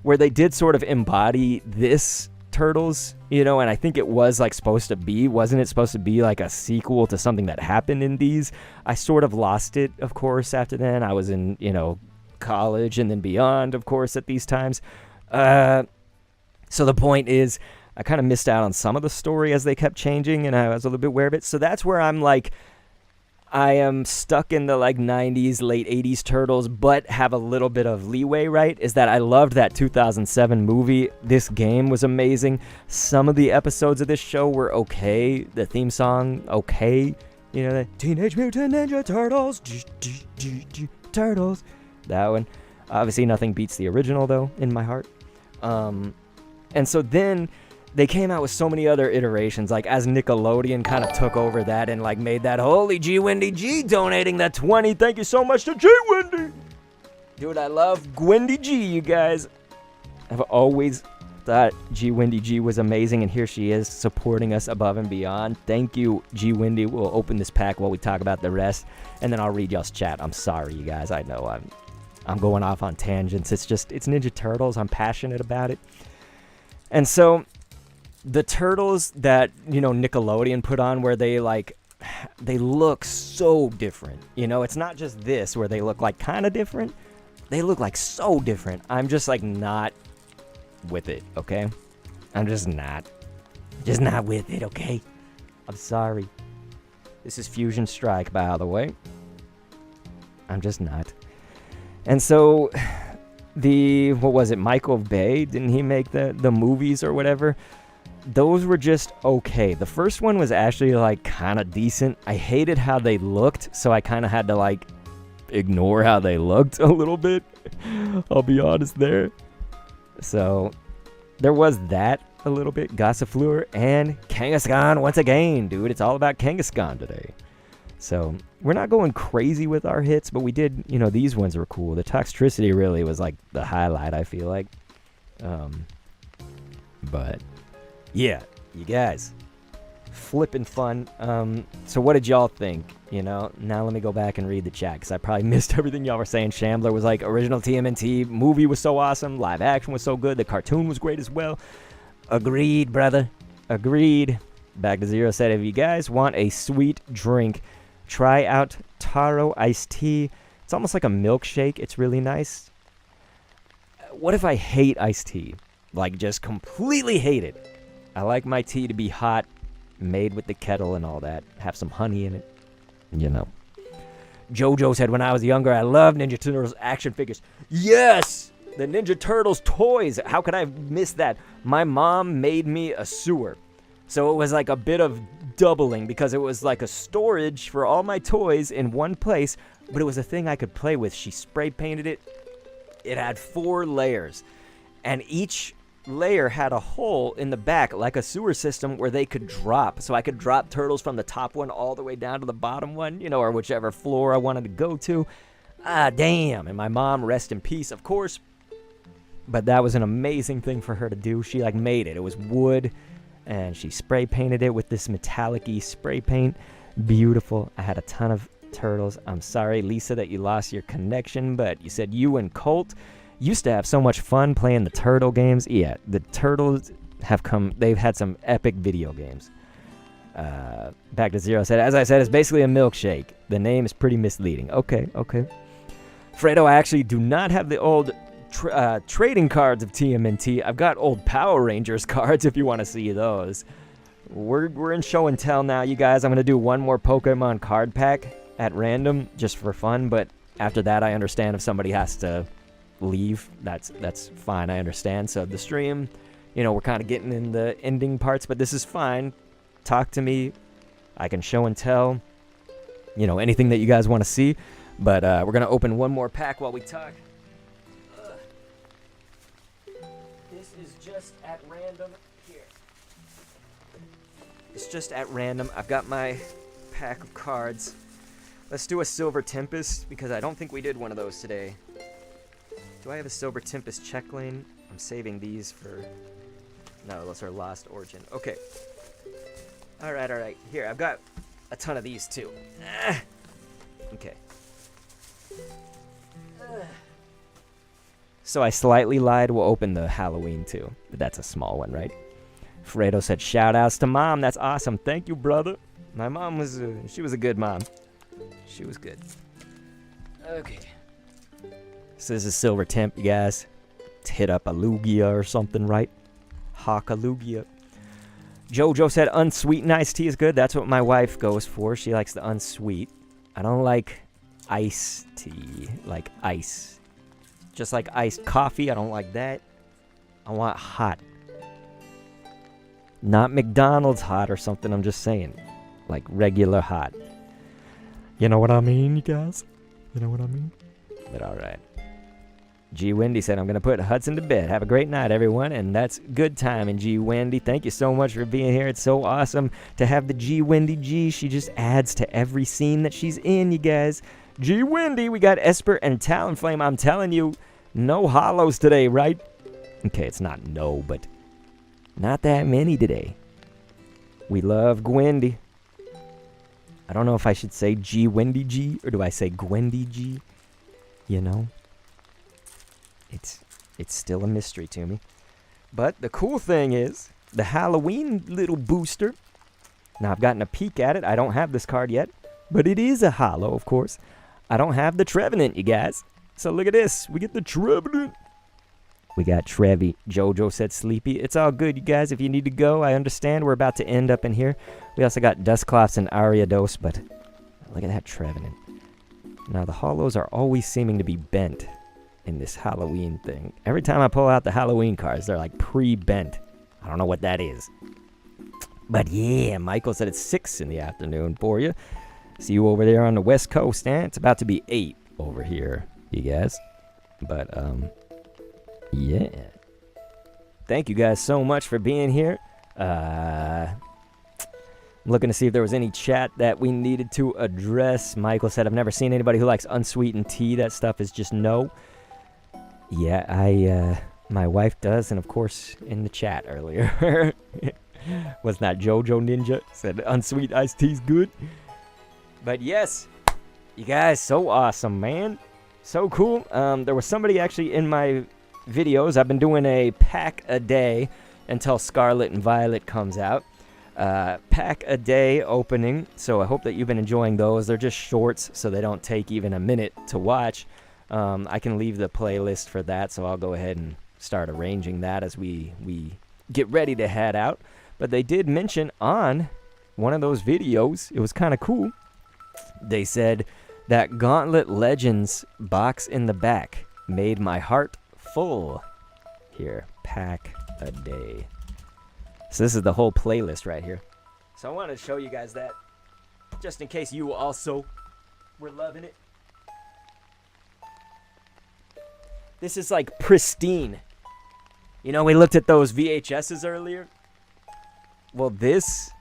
where they did sort of embody this Turtles, and I think it was like supposed to be, wasn't it supposed to be like a sequel to something that happened in these? I sort of lost it, of course, after then. I was in, college and then beyond, of course, at these times. So the point is, I kind of missed out on some of the story as they kept changing, and I was a little bit aware of it. So that's where I'm like, I am stuck in the like 90s, late 80s Turtles, but have a little bit of leeway, right? Is that I loved that 2007 movie. This game was amazing. Some of the episodes of this show were okay. The theme song, okay. You know, the Teenage Mutant Ninja Turtles. Turtles. That one. Obviously, nothing beats the original, though, in my heart. And so then they came out with so many other iterations, like as Nickelodeon kind of took over that and like made that holy G Wendy G donating that 20. Thank you so much to G Wendy. Dude, I love Gwendy G, you guys. I've always thought G Wendy G was amazing, and here she is supporting us above and beyond. Thank you, G Wendy. We'll open this pack while we talk about the rest, and then I'll read y'all's chat. I'm sorry, you guys. I know I'm going off on tangents. It's Ninja Turtles. I'm passionate about it. And so the turtles that, you know, Nickelodeon put on, where they look so different. You know, it's not just this where they look like kind of different. They look like so different. I'm just like not with it, okay? I'm just not with it, okay? I'm sorry. This is Fusion Strike, by the way. I'm just not. And so what was it, Michael Bay? Didn't he make the movies or whatever? Those were just okay. The first one was actually like kind of decent. I hated how they looked, so I kind of had to like ignore how they looked a little bit. I'll be honest there. So there was that a little bit. Gossifleur and Kangaskhan once again, dude. It's all about Kangaskhan today. So we're not going crazy with our hits, but we did, you know, these ones were cool. The Toxtricity really was like the highlight, I feel like. But yeah, you guys, flipping fun. So what did y'all think? You know, now let me go back and read the chat, because I probably missed everything y'all were saying. Shambler was like, original TMNT movie was so awesome, live action was so good, the cartoon was great as well. Agreed, brother. Agreed. Back to Zero said, if you guys want a sweet drink, try out Taro iced tea. It's almost like a milkshake. It's really nice. What if I hate iced tea? Like, just completely hate it. I like my tea to be hot, made with the kettle and all that. Have some honey in it. You know. Jojo said, when I was younger, I loved Ninja Turtles action figures. Yes! The Ninja Turtles toys. How could I miss that? My mom made me a sewer. So it was like a bit of doubling, because it was like a storage for all my toys in one place, but it was a thing I could play with. She spray painted it. It had 4 layers, and each layer had a hole in the back, like a sewer system, where they could drop. So I could drop turtles from the top one all the way down to the bottom one, you know, or whichever floor I wanted to go to. Ah, damn. And my mom, rest in peace, of course. But that was an amazing thing for her to do. She like made it. It was wood, and she spray painted it with this metallic-y spray paint. Beautiful. I had a ton of turtles. I'm sorry, Lisa, that you lost your connection, but you said you and Colt used to have so much fun playing the turtle games. Yeah, the turtles they've had some epic video games. Back to Zero said, as I said, it's basically a milkshake. The name is pretty misleading. Okay. Fredo, I actually do not have the old trading cards of TMNT. I've got old Power Rangers cards if you want to see those. We're in show and tell now, you guys. I'm going to do one more Pokemon card pack at random just for fun, but after that I understand if somebody has to leave. That's fine. I understand. So the stream, you know, we're kind of getting in the ending parts, but this is fine. Talk to me. I can show and tell, you know, anything that you guys want to see, but we're going to open one more pack while we talk. This is just at random. Here. It's just at random. I've got my pack of cards. Let's do a Silver Tempest, because I don't think we did one of those today. Do I have a Silver Tempest check lane? I'm saving these for... No, those are Lost Origin. Okay. Alright. Here, I've got a ton of these, too. Okay. So I slightly lied. We'll open the Halloween, too. But that's a small one, right? Fredo said, shout-outs to Mom. That's awesome. Thank you, brother. My mom was... she was a good mom. She was good. Okay. So this is Silver Temp, you guys. Let's hit up a Lugia or something, right? Hawk a Lugia. Jojo said unsweetened iced tea is good. That's what my wife goes for. She likes the unsweet. I don't like iced tea. Like ice. Just like iced coffee. I don't like that. I want hot. Not McDonald's hot or something. I'm just saying. Like regular hot. You know what I mean, you guys? You know what I mean? But alright. G. Wendy said, I'm going to put Hudson to bed. Have a great night, everyone. And that's good timing, G. Wendy. Thank you so much for being here. It's so awesome to have the G. Wendy G. She just adds to every scene that she's in, you guys. G. Wendy, we got Esper and Talonflame. I'm telling you, no hollows today, right? Okay, it's not no, but not that many today. We love Gwendy. I don't know if I should say G. Wendy G. or do I say Gwendy G. You know? It's still a mystery to me. But the cool thing is, the Halloween little booster. Now, I've gotten a peek at it. I don't have this card yet. But it is a holo, of course. I don't have the Trevenant, you guys. So look at this. We get the Trevenant. We got Trevi. Jojo said sleepy. It's all good, you guys. If you need to go, I understand. We're about to end up in here. We also got Dusclops and Ariados, but look at that Trevenant. Now, the holos are always seeming to be bent in this Halloween thing. Every time I pull out the Halloween cards, they're like pre-bent. I don't know what that is. But yeah, Michael said it's 6 in the afternoon for you. See you over there on the West Coast, and it's about to be 8 over here, you guys. But, yeah. Thank you guys so much for being here. I'm looking to see if there was any chat that we needed to address. Michael said, I've never seen anybody who likes unsweetened tea. That stuff is just no. Yeah, my wife does, and of course, in the chat earlier. Was not Jojo Ninja? Said unsweet iced tea's good. But yes, you guys, so awesome, man. So cool. There was somebody actually in my videos. I've been doing a pack a day until Scarlet and Violet comes out. Pack a day opening. So I hope that you've been enjoying those. They're just shorts, so they don't take even a minute to watch. I can leave the playlist for that, so I'll go ahead and start arranging that as we get ready to head out. But they did mention on one of those videos, it was kind of cool. They said that Gauntlet Legends box in the back made my heart full. Here, pack a day. So this is the whole playlist right here. So I wanted to show you guys that, just in case you also were loving it. This is like pristine. You know, we looked at those VHSs earlier. Well, it's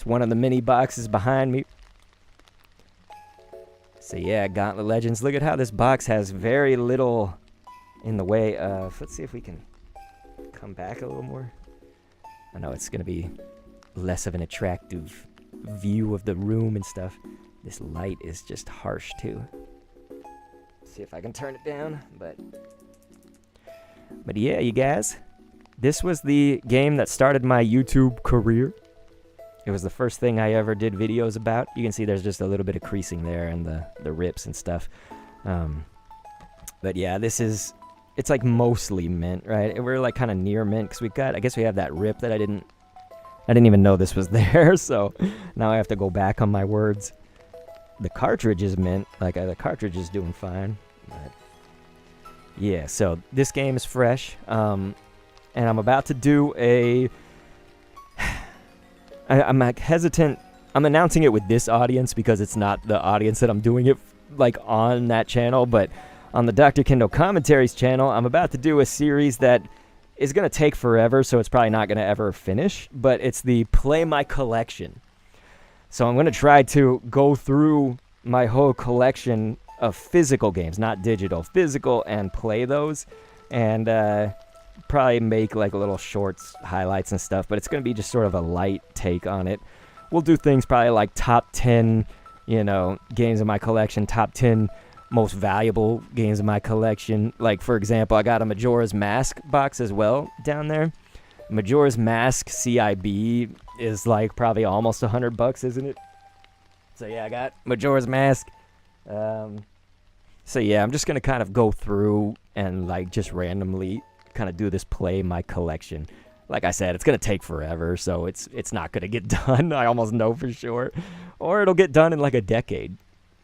one of the mini boxes behind me. So yeah, Gauntlet Legends. Look at how this box has very little in the way of... Let's see if we can come back a little more. I know it's going to be less of an attractive view of the room and stuff. This light is just harsh too. See if I can turn it down, but yeah, you guys, this was the game that started my YouTube career. It was the first thing I ever did videos about. You can see there's just a little bit of creasing there and the rips and stuff. But yeah, it's like mostly mint, right? We're like kind of near mint because I guess we have that rip that I didn't even know this was there. So now I have to go back on my words. The cartridge is mint, the cartridge is doing fine. But yeah, so this game is fresh. And I'm about to do I'm like hesitant. I'm announcing it with this audience because it's not the audience that I'm doing it like on that channel, but on the Dr. Kendall Commentaries channel, I'm about to do a series that is going to take forever, so it's probably not going to ever finish, but it's the Play My Collection. So I'm going to try to go through my whole collection of physical games, not digital, physical, and play those, and probably make like little shorts, highlights and stuff, but it's going to be just sort of a light take on it. We'll do things probably like top 10, games in my collection, top 10 most valuable games in my collection. Like, for example, I got a Majora's Mask box as well down there. Majora's Mask CIB is like probably almost $100, isn't it? So yeah, I got Majora's Mask. So yeah, I'm just gonna kind of go through and like just randomly kind of do this Play My Collection. Like I said, it's gonna take forever, so it's not gonna get done. I almost know for sure, or it'll get done in like a decade.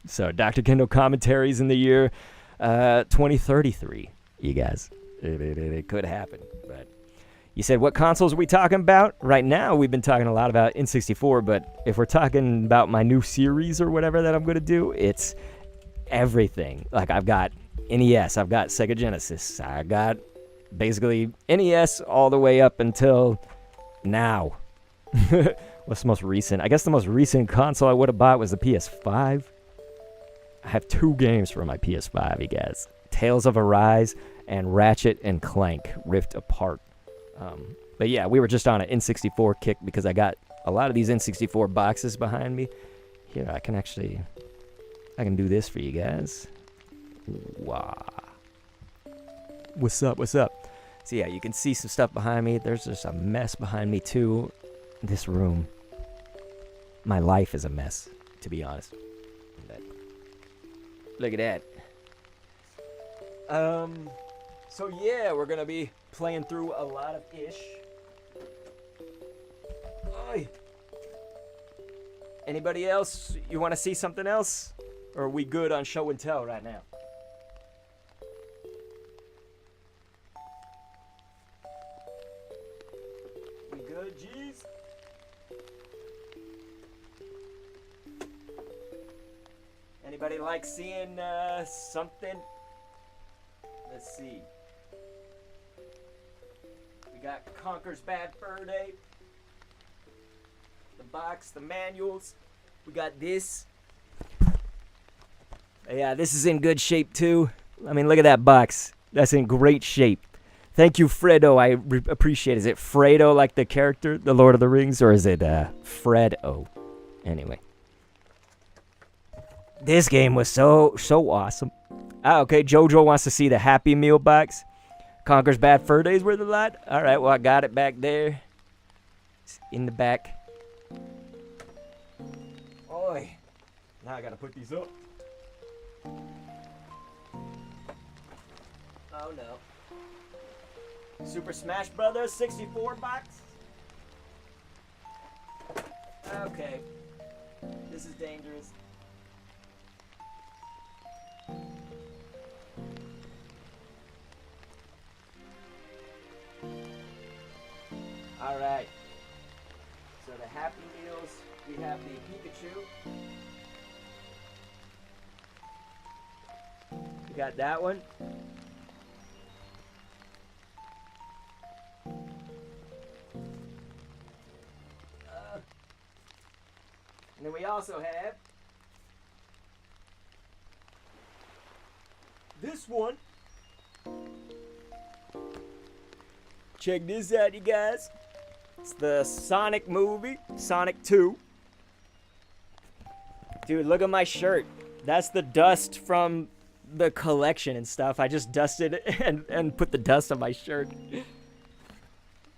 So Dr. Kendall Commentaries in the year 2033, you guys. It could happen, but You said, what consoles are we talking about? Right now, we've been talking a lot about N64, but if we're talking about my new series or whatever that I'm going to do, it's everything. Like, I've got NES, I've got Sega Genesis, I got basically NES all the way up until now. What's the most recent? I guess the most recent console I would have bought was the PS5. I have 2 games for my PS5, you guys. Tales of Arise and Ratchet and Clank Rift Apart. But yeah, we were just on an N64 kick because I got a lot of these N64 boxes behind me. Here, I can do this for you guys. Wow. What's up? So yeah, you can see some stuff behind me. There's just a mess behind me too. This room. My life is a mess, to be honest. But look at that. So yeah, we're gonna be playing through a lot of ish. Oy. Anybody else? You want to see something else? Or are we good on show and tell right now? We good, G's? Anybody like seeing something? Let's see. We got Conker's Bad Fur Day. The box, the manuals. We got this. Yeah, this is in good shape too. I mean, look at that box. That's in great shape. Thank you, Fredo. I appreciate it. Is it Fredo like the character, the Lord of the Rings, or is it Fredo? Anyway. This game was so awesome. Okay, Jojo wants to see the Happy Meal box. Conker's Bad Fur Day's worth a lot. All right, well, I got it back there. It's in the back. Oi. Now I gotta put these up. Oh no. Super Smash Brothers 64 box. Okay. This is dangerous. Alright. So the Happy Meals, we have the Pikachu. We got that one. And then we also have this one. Check this out, you guys. It's the Sonic movie, Sonic 2. Dude, look at my shirt. That's the dust from the collection and stuff. I just dusted it and put the dust on my shirt.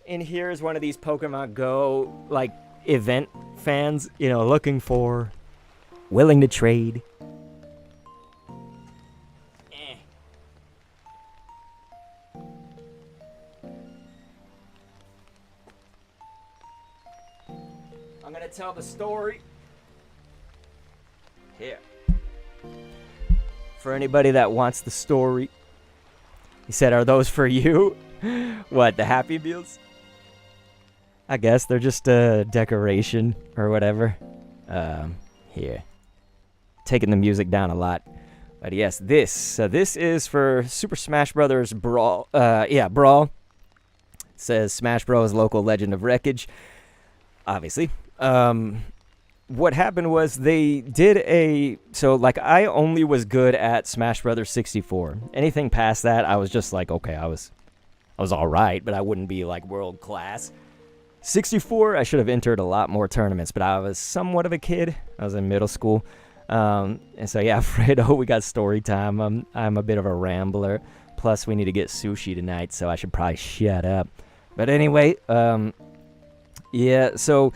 And here's one of these Pokemon Go, like, event fans, you know, looking for, willing to trade. I'm gonna tell the story here. For anybody that wants the story. He said, are those for you? What, the Happy Meals? I guess they're just a decoration or whatever. Here. Taking the music down a lot. But yes, this is for Super Smash Brothers Brawl. Brawl. It says Smash Bros. Local Legend of Wreckage. Obviously. What happened was they did I only was good at Smash Brothers 64. Anything past that, I was just like, okay, I was all right, but I wouldn't be like world class. 64, I should have entered a lot more tournaments, but I was somewhat of a kid. I was in middle school. And so, yeah, Fredo, we got story time. I'm a bit of a rambler. Plus, we need to get sushi tonight, so I should probably shut up. But anyway, yeah, so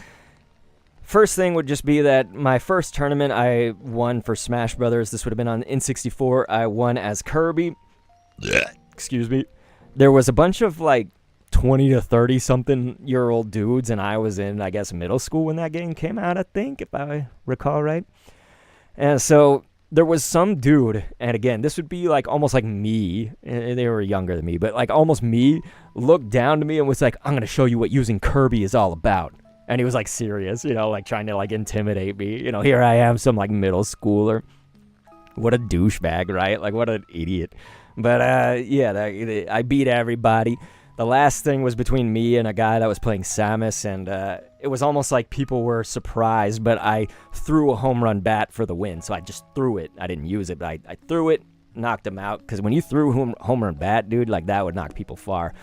first thing would just be that my first tournament I won for Smash Brothers. This would have been on N64. I won as Kirby. Excuse me. There was a bunch of, like, 20 to 30 something year old dudes, and I was in, I guess, middle school when that game came out, I think, if I recall right. And so there was some dude, and again, this would be like almost like me, and they were younger than me, but like almost me, looked down to me and was like, I'm going to show you what using Kirby is all about. And he was like serious, like trying to like intimidate me. Here I am, some like middle schooler. What a douchebag, right? Like what an idiot. But I beat everybody. The last thing was between me and a guy that was playing Samus, and it was almost like people were surprised, but I threw a home run bat for the win. So I just threw it. I didn't use it, but I threw it, knocked him out. Because when you threw home run bat, dude, like that would knock people far.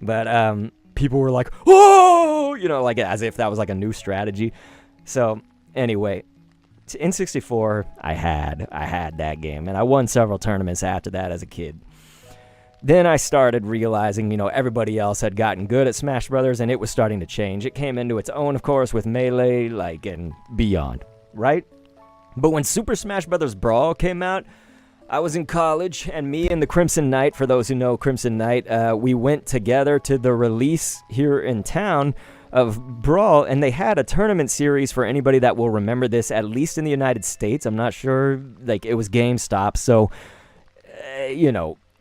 But people were like, oh, like as if that was like a new strategy. So anyway, in 64, I had that game, and I won several tournaments after that as a kid. Then I started realizing, everybody else had gotten good at Smash Brothers, and it was starting to change. It came into its own, of course, with Melee, and beyond, right? But when Super Smash Brothers Brawl came out, I was in college, and me and the Crimson Knight, for those who know Crimson Knight, we went together to the release here in town of Brawl, and they had a tournament series for anybody that will remember this, at least in the United States. I'm not sure, it was GameStop, so,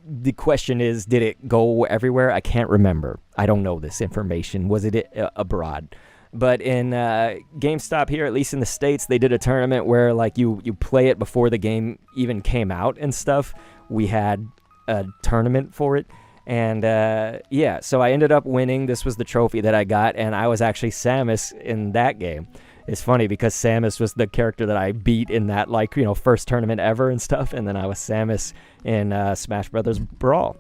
the question is, did it go everywhere? I can't remember. I don't know this information. Was it abroad? But in GameStop here, at least in the States, they did a tournament where you play it before the game even came out and stuff. We had a tournament for it. And so I ended up winning. This was the trophy that I got, and I was actually Samus in that game. It's funny because Samus was the character that I beat in that first tournament ever and stuff, and then I was Samus in Smash Brothers Brawl.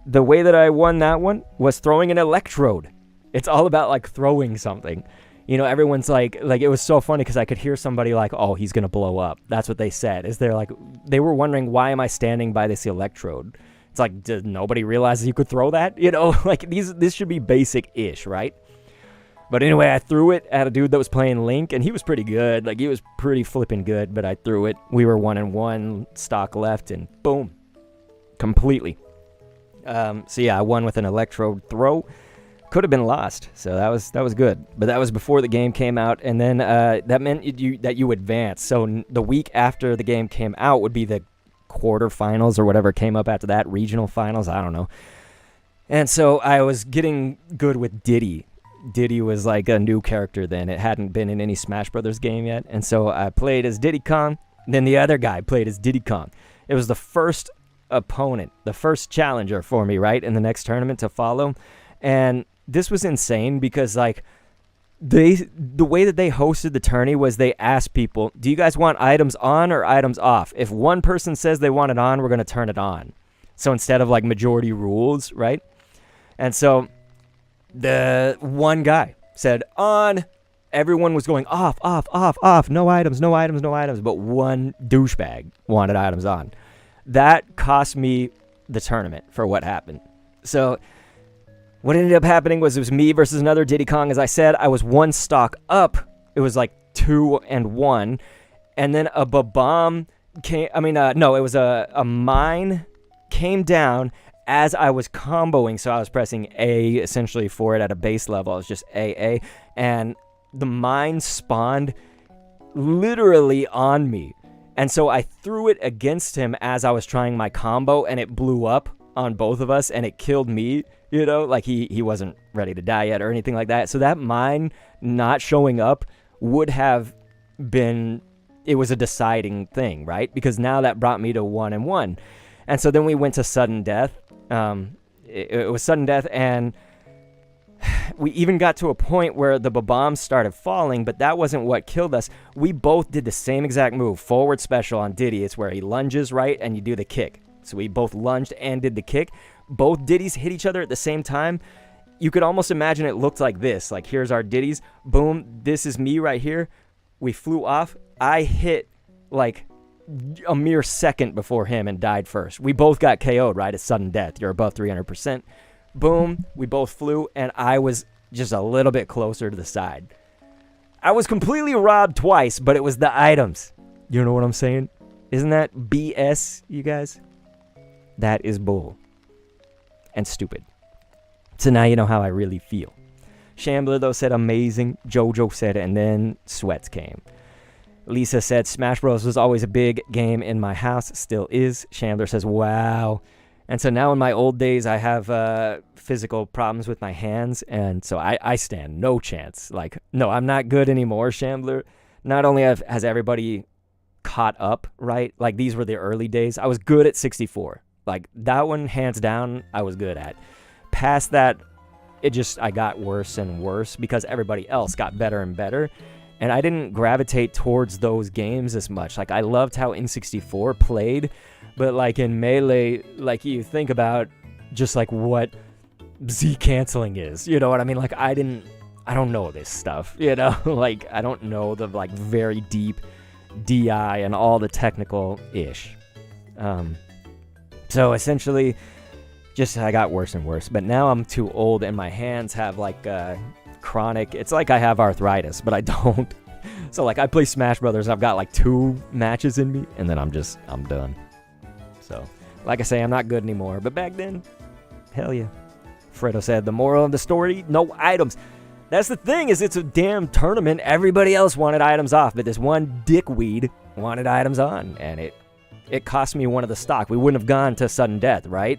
The way that I won that one was throwing an electrode. It's all about throwing something. Everyone's like it was so funny because I could hear somebody oh, he's gonna blow up. That's what they said. They were wondering, why am I standing by this electrode? It's did nobody realize you could throw that? This should be basic-ish, right? But anyway, I threw it at a dude that was playing Link, and he was pretty good. He was pretty flipping good, but I threw it. We were 1-1, stock left, and boom. Completely. I won with an electrode throw. Could have been lost, so that was good. But that was before the game came out, and then that meant that you advance. So the week after the game came out would be the quarterfinals or whatever came up after that, regional finals, I don't know. And so I was getting good with Diddy. Diddy was a new character then. It hadn't been in any Smash Brothers game yet. And so I played as Diddy Kong. Then the other guy played as Diddy Kong. It was the first opponent, the first challenger for me, right, in the next tournament to follow. And this was insane because the way that they hosted the tourney was they asked people, do you guys want items on or items off? If one person says they want it on, we're going to turn it on. So instead of majority rules, right? And so the one guy said on, everyone was going off, no items, but one douchebag wanted items on. That cost me the tournament for what happened. So what ended up happening was it was me versus another Diddy Kong. As I said, I was one stock up. It was 2-1. And then a Babam came, it was a mine came down as I was comboing. So I was pressing A essentially for it at a base level. It was just AA. And the mine spawned literally on me. And so I threw it against him as I was trying my combo, and it blew up on both of us, and it killed me, he wasn't ready to die yet or anything like that. So that mine not showing up would have been, it was a deciding thing, right? Because now that brought me to 1-1. And so then we went to sudden death. It was sudden death, and we even got to a point where the Babams started falling, but that wasn't what killed us. We both did the same exact move, forward special on Diddy. It's where he lunges, right, and you do the kick. So we both lunged and did the kick. Both Diddies hit each other at the same time. You could almost imagine it looked like this. Here's our Diddies. Boom, this is me right here. We flew off. I hit, a mere second before him and died first. We both got KO'd, right? It's sudden death. You're above 300%. Boom, we both flew, and I was just a little bit closer to the side. I was completely robbed twice, but it was the items. You know what I'm saying? Isn't that BS, you guys? That is bull. And stupid. So now you know how I really feel. Shambler, though, said amazing. Jojo said, and then Sweats came. Lisa said Smash Bros was always a big game in my house, still is. Chandler says, wow. And so now in my old days, I have physical problems with my hands, and so I stand no chance. Like, no, I'm not good anymore, Chandler. Not only has everybody caught up, right? Like, these were the early days. I was good at 64. Like, that one, hands down, I was good at. Past that, I got worse and worse because everybody else got better and better. And I didn't gravitate towards those games as much. Like, I loved how N64 played, but, like, in Melee, like, you think about just, like, what Z-canceling is. You know what I mean? Like, I don't know this stuff, you know? Like, I don't know the, like, very deep DI and all the technical-ish. So, essentially, I got worse and worse. But now I'm too old, and my hands have, like, chronic, it's like I have arthritis, but I don't. So, like, I play Smash Brothers, I've got like 2 matches in me, and then I'm done. So, like I say, I'm not good anymore, but back then, hell yeah. Fredo said, the moral of the story, no items. That's the thing, is it's a damn tournament. Everybody else wanted items off, but this one dickweed wanted items on, and it cost me one of the stock. We wouldn't have gone to sudden death, right?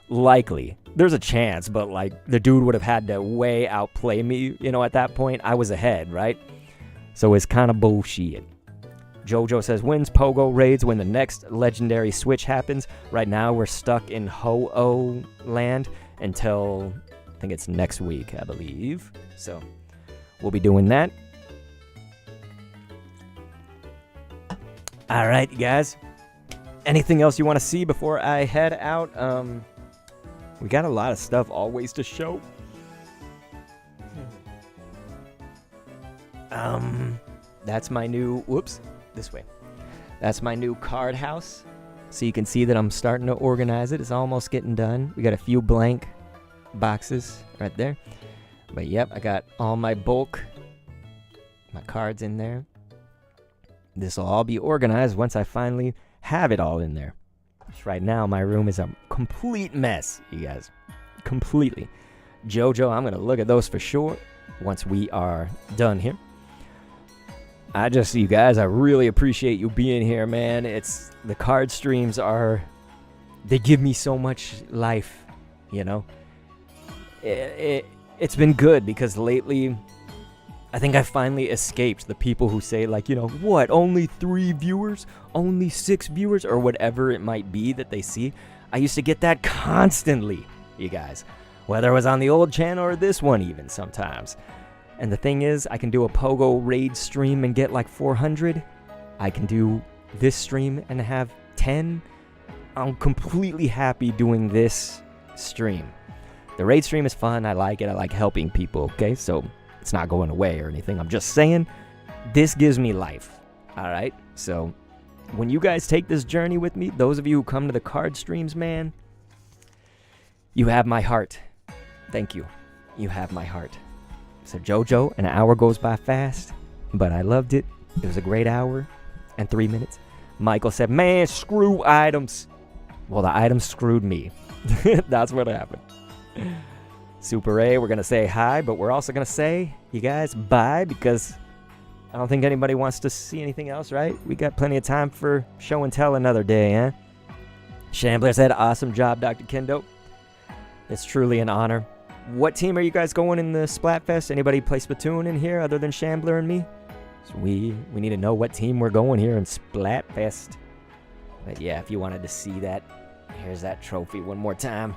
Likely. There's a chance, but, like, the dude would have had to way outplay me, you know, at that point. I was ahead, right? So it's kind of bullshit. Jojo says, when's Pogo raids when the next legendary switch happens? Right now, we're stuck in Ho-Oh land until, I think it's next week, I believe. So, we'll be doing that. All right, you guys. Anything else you want to see before I head out? We got a lot of stuff always to show. That's my new, this way. That's my new card house. So you can see that I'm starting to organize it. It's almost getting done. We got a few blank boxes right there. But yep, I got all my bulk, my cards in there. This will all be organized once I finally have it all in there. Right now, my room is a complete mess, you guys. Completely. Jojo, I'm going to look at those for sure once we are done here. You guys, I really appreciate you being here, man. The card streams they give me so much life, you know? It's been good because lately, I think I finally escaped the people who say, like, you know, what, only 3 viewers? Only 6 viewers? Or whatever it might be that they see. I used to get that constantly, you guys. Whether it was on the old channel or this one even sometimes. And the thing is, I can do a Pogo raid stream and get like 400. I can do this stream and have 10. I'm completely happy doing this stream. The raid stream is fun. I like it. I like helping people, okay? So it's not going away or anything. I'm just saying, this gives me life, all right? So when you guys take this journey with me, those of you who come to the card streams, man, you have my heart. Thank you. You have my heart. So Jojo, an hour goes by fast, but I loved it. It was a great hour and 3 minutes. Michael said, man, screw items. Well, the items screwed me. That's what happened. Super A, we're going to say hi, but we're also going to say, you guys, bye, because I don't think anybody wants to see anything else, right? We got plenty of time for show and tell another day, huh? Shambler said, awesome job, Dr. Kendo. It's truly an honor. What team are you guys going in the Splatfest? Anybody play Splatoon in here other than Shambler and me? So we need to know what team we're going here in Splatfest. But yeah, if you wanted to see that, here's that trophy one more time.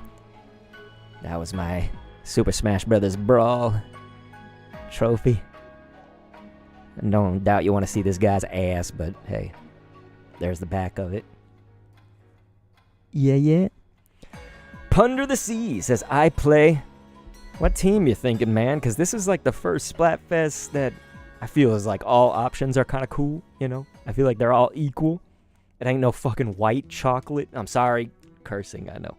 That was my Super Smash Brothers Brawl trophy. I don't doubt you want to see this guy's ass, but hey, there's the back of it. Yeah. Ponder the Sea says, I play. What team you thinking, man? Because this is like the first Splatfest that I feel is like all options are kind of cool, you know? I feel like they're all equal. It ain't no fucking white chocolate. I'm sorry, cursing, I know.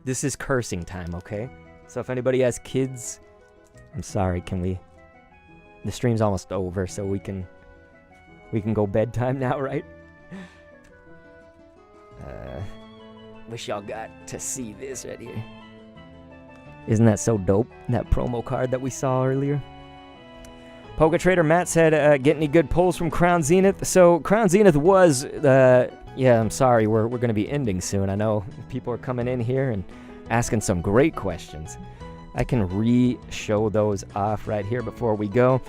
This is cursing time, okay? So if anybody has kids, I'm sorry, the stream's almost over, so we can go bedtime now, right? Wish y'all got to see this right here. Isn't that so dope? That promo card that we saw earlier. Poke Trader Matt said, get any good pulls from Crown Zenith? So, Crown Zenith was, yeah, I'm sorry, we're going to be ending soon. I know people are coming in here and asking some great questions. I can re-show those off right here before we go.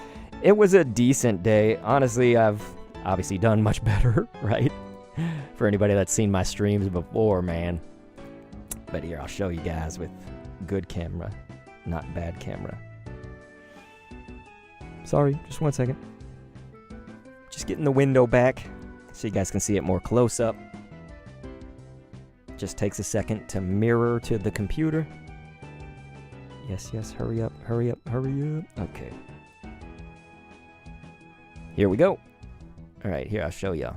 It was a decent day. Honestly, I've obviously done much better, right? For anybody that's seen my streams before, man. But here, I'll show you guys with good camera, not bad camera. Sorry, just 1 second. Just getting the window back so you guys can see it more close up. Just takes a second to mirror to the computer. Yes, yes, hurry up, hurry up, hurry up. Okay. Here we go. All right, here, I'll show y'all.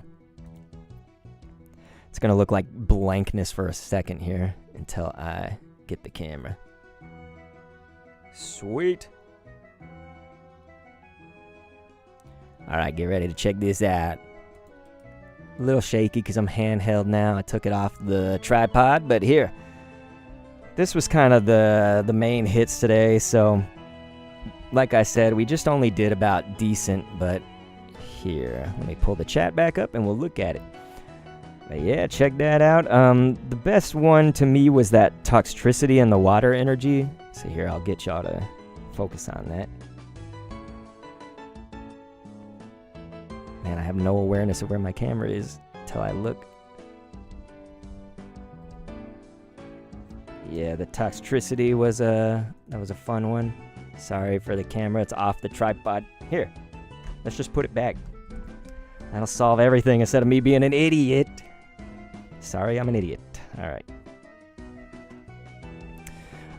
It's going to look like blankness for a second here until I get the camera. Sweet. All right, get ready to check this out. A little shaky because I'm handheld now. I took it off the tripod, but here. This was kind of the main hits today, so like I said, we just only did about decent, but here, let me pull the chat back up and we'll look at it. But yeah, check that out. The best one to me was that Toxtricity and the Water Energy. So here, I'll get y'all to focus on that. Man, I have no awareness of where my camera is till I look. Yeah, the Toxtricity was that was a fun one. Sorry for the camera, it's off the tripod. Here, let's just put it back. That'll solve everything instead of me being an idiot. Sorry, I'm an idiot. All right.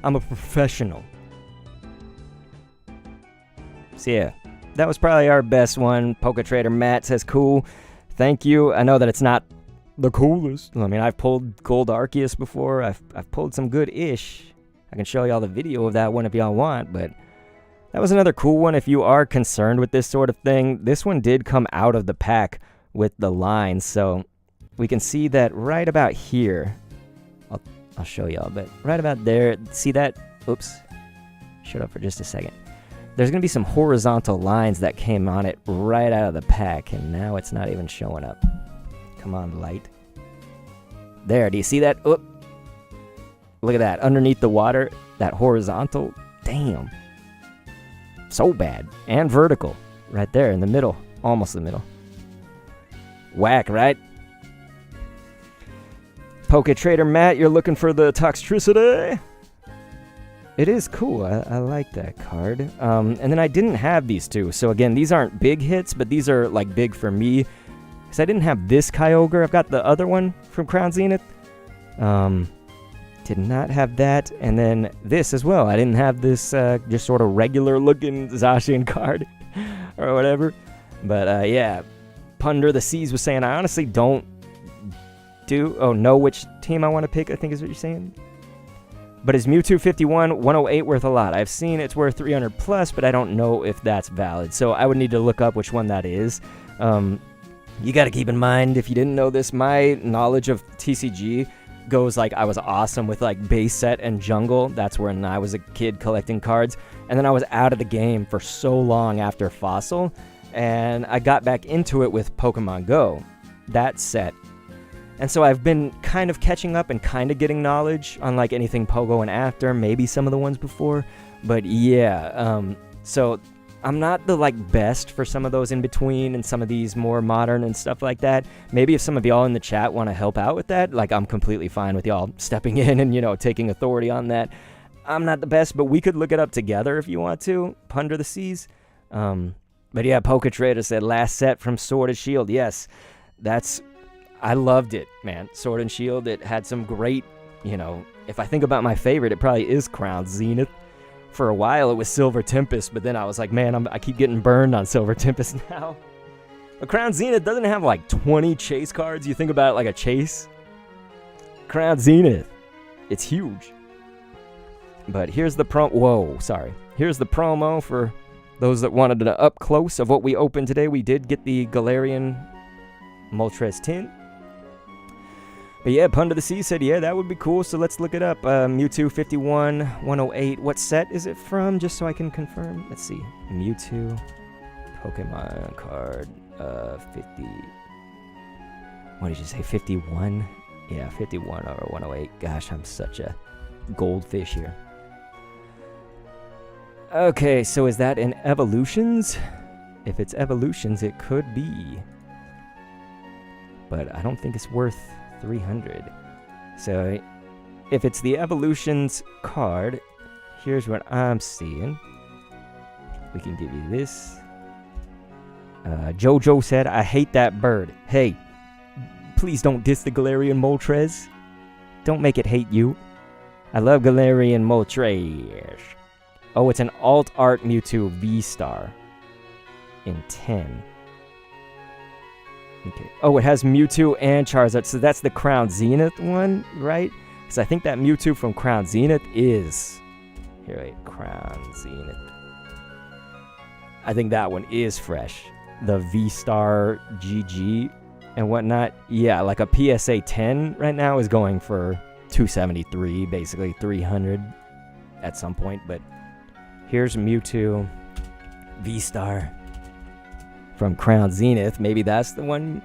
I'm a professional. So yeah, that was probably our best one. Poke Trader Matt says cool. Thank you. I know that it's not the coolest. I mean, I've pulled Gold Arceus before. I've pulled some good-ish. I can show y'all the video of that one if y'all want, but that was another cool one if you are concerned with this sort of thing. This one did come out of the pack with the lines, so we can see that right about here. I'll show y'all, but right about there, see that? Oops. Shut up for just a second. There's going to be some horizontal lines that came on it right out of the pack, and now it's not even showing up. Come on, light. There, do you see that? Oop. Look at that. Underneath the water, that horizontal. Damn. So bad. And vertical. Right there in the middle. Almost the middle. Whack, right? Poke Trader Matt, you're looking for the Toxtricity? It is cool. I like that card. And then I didn't have these two. So again, these aren't big hits, but these are like big for me. Because I didn't have this Kyogre. I've got the other one from Crown Zenith. Did not have that. And then this as well. I didn't have this just sort of regular looking Zacian card or whatever. But yeah, Punder the Seas was saying, I honestly don't know which team I want to pick, I think is what you're saying. But is Mewtwo 51 108 worth a lot? I've seen it's worth 300 plus, but I don't know if that's valid. So I would need to look up which one that is. You got to keep in mind, if you didn't know this, my knowledge of TCG goes like I was awesome with like base set and jungle. That's when I was a kid collecting cards. And then I was out of the game for so long after Fossil. And I got back into it with Pokemon Go, that set. And so I've been kind of catching up and kind of getting knowledge on like anything Pogo and after, maybe some of the ones before. But yeah, so I'm not the like best for some of those in between and some of these more modern and stuff like that. Maybe if some of y'all in the chat want to help out with that, like I'm completely fine with y'all stepping in and, you know, taking authority on that. I'm not the best, but we could look it up together if you want to. Punder the Seas. But yeah, Poke Trader said last set from Sword and Shield. Yes, I loved it, man. Sword and Shield, it had some great, you know, if I think about my favorite, it probably is Crown Zenith. For a while, it was Silver Tempest, but then I was like, man, I keep getting burned on Silver Tempest now. But Crown Zenith doesn't have like 20 chase cards. You think about it like a chase. Crown Zenith, it's huge. But here's the Here's the promo for those that wanted an up close of what we opened today. We did get the Galarian Moltres tin. But yeah, Punder the Sea said, yeah, that would be cool, so let's look it up. Mewtwo 51 108. What set is it from, just so I can confirm? Let's see. Mewtwo Pokemon card, 50. What did you say, 51? Yeah, 51 or 108. Gosh, I'm such a goldfish here. Okay, so is that in evolutions? If it's evolutions, it could be. But I don't think it's worth 300. So if it's the evolutions card, here's what I'm seeing. We can give you this. Jojo said, I hate that bird. Hey, please don't diss the Galarian Moltres. Don't make it hate you. I love Galarian Moltres. Oh, it's an alt art Mewtwo V-Star in 10. Okay. Oh, it has Mewtwo and Charizard. So that's the Crown Zenith one, right? Because I think that Mewtwo from Crown Zenith is... Here, wait. Crown Zenith. I think that one is fresh. The V-Star GG and whatnot. Yeah, like a PSA 10 right now is going for 273, basically 300 at some point. But here's Mewtwo V-Star from Crown Zenith. Maybe that's the one.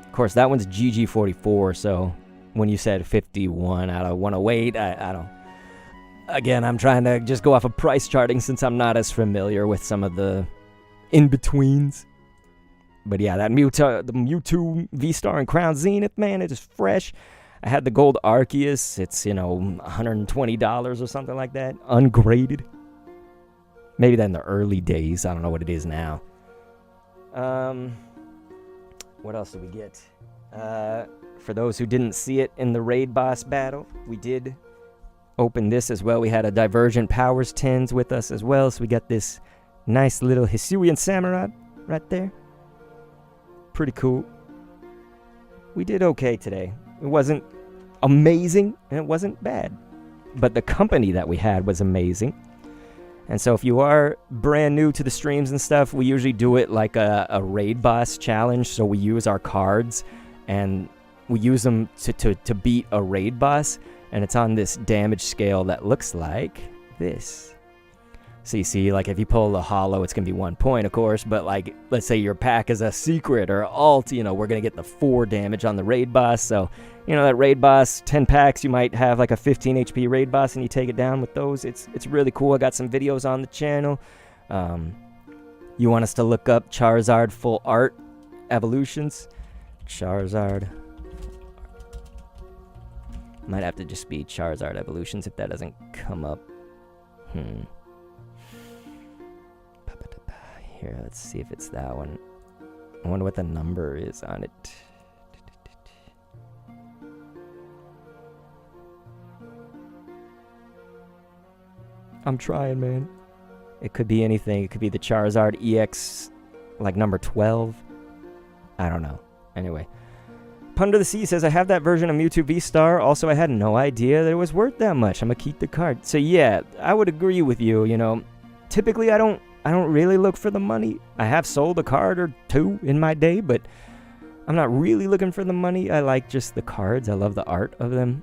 Of course, that one's GG44, so when you said 51 out of 108, I don't... Again, I'm trying to just go off of price charting since I'm not as familiar with some of the in-betweens. But yeah, that the Mewtwo V-Star and Crown Zenith, man, it is fresh. I had the gold Arceus. It's, you know, $120 or something like that. Ungraded. Maybe that in the early days. I don't know what it is now. What else did we get? For those who didn't see it in the raid boss battle, we did open this as well. We had a Divergent Powers tins with us as well, so we got this nice little Hisuian Samurai right there. Pretty cool. We did okay today. It wasn't amazing, and it wasn't bad. But the company that we had was amazing. And so if you are brand new to the streams and stuff, we usually do it like a raid boss challenge. So we use our cards, and we use them to beat a raid boss. And it's on this damage scale that looks like this. So you see, like, if you pull a holo, it's going to be 1 point, of course. But, like, let's say your pack is a secret or alt, you know, we're going to get the 4 damage on the raid boss. So, you know, that raid boss, 10 packs, you might have, like, a 15 HP raid boss, and you take it down with those. It's really cool. I got some videos on the channel. You want us to look up Charizard Full Art Evolutions? Charizard... Might have to just be Charizard Evolutions if that doesn't come up. Here, let's see if it's that one. I wonder what the number is on it. I'm trying, man. It could be anything. It could be the Charizard EX, like number 12. I don't know. Anyway. Punder the Sea says, I have that version of Mewtwo V-Star. Also, I had no idea that it was worth that much. I'm gonna keep the card. So yeah, I would agree with you, you know. Typically, I don't really look for the money. I have sold a card or two in my day, but I'm not really looking for the money. I like just the cards. I love the art of them.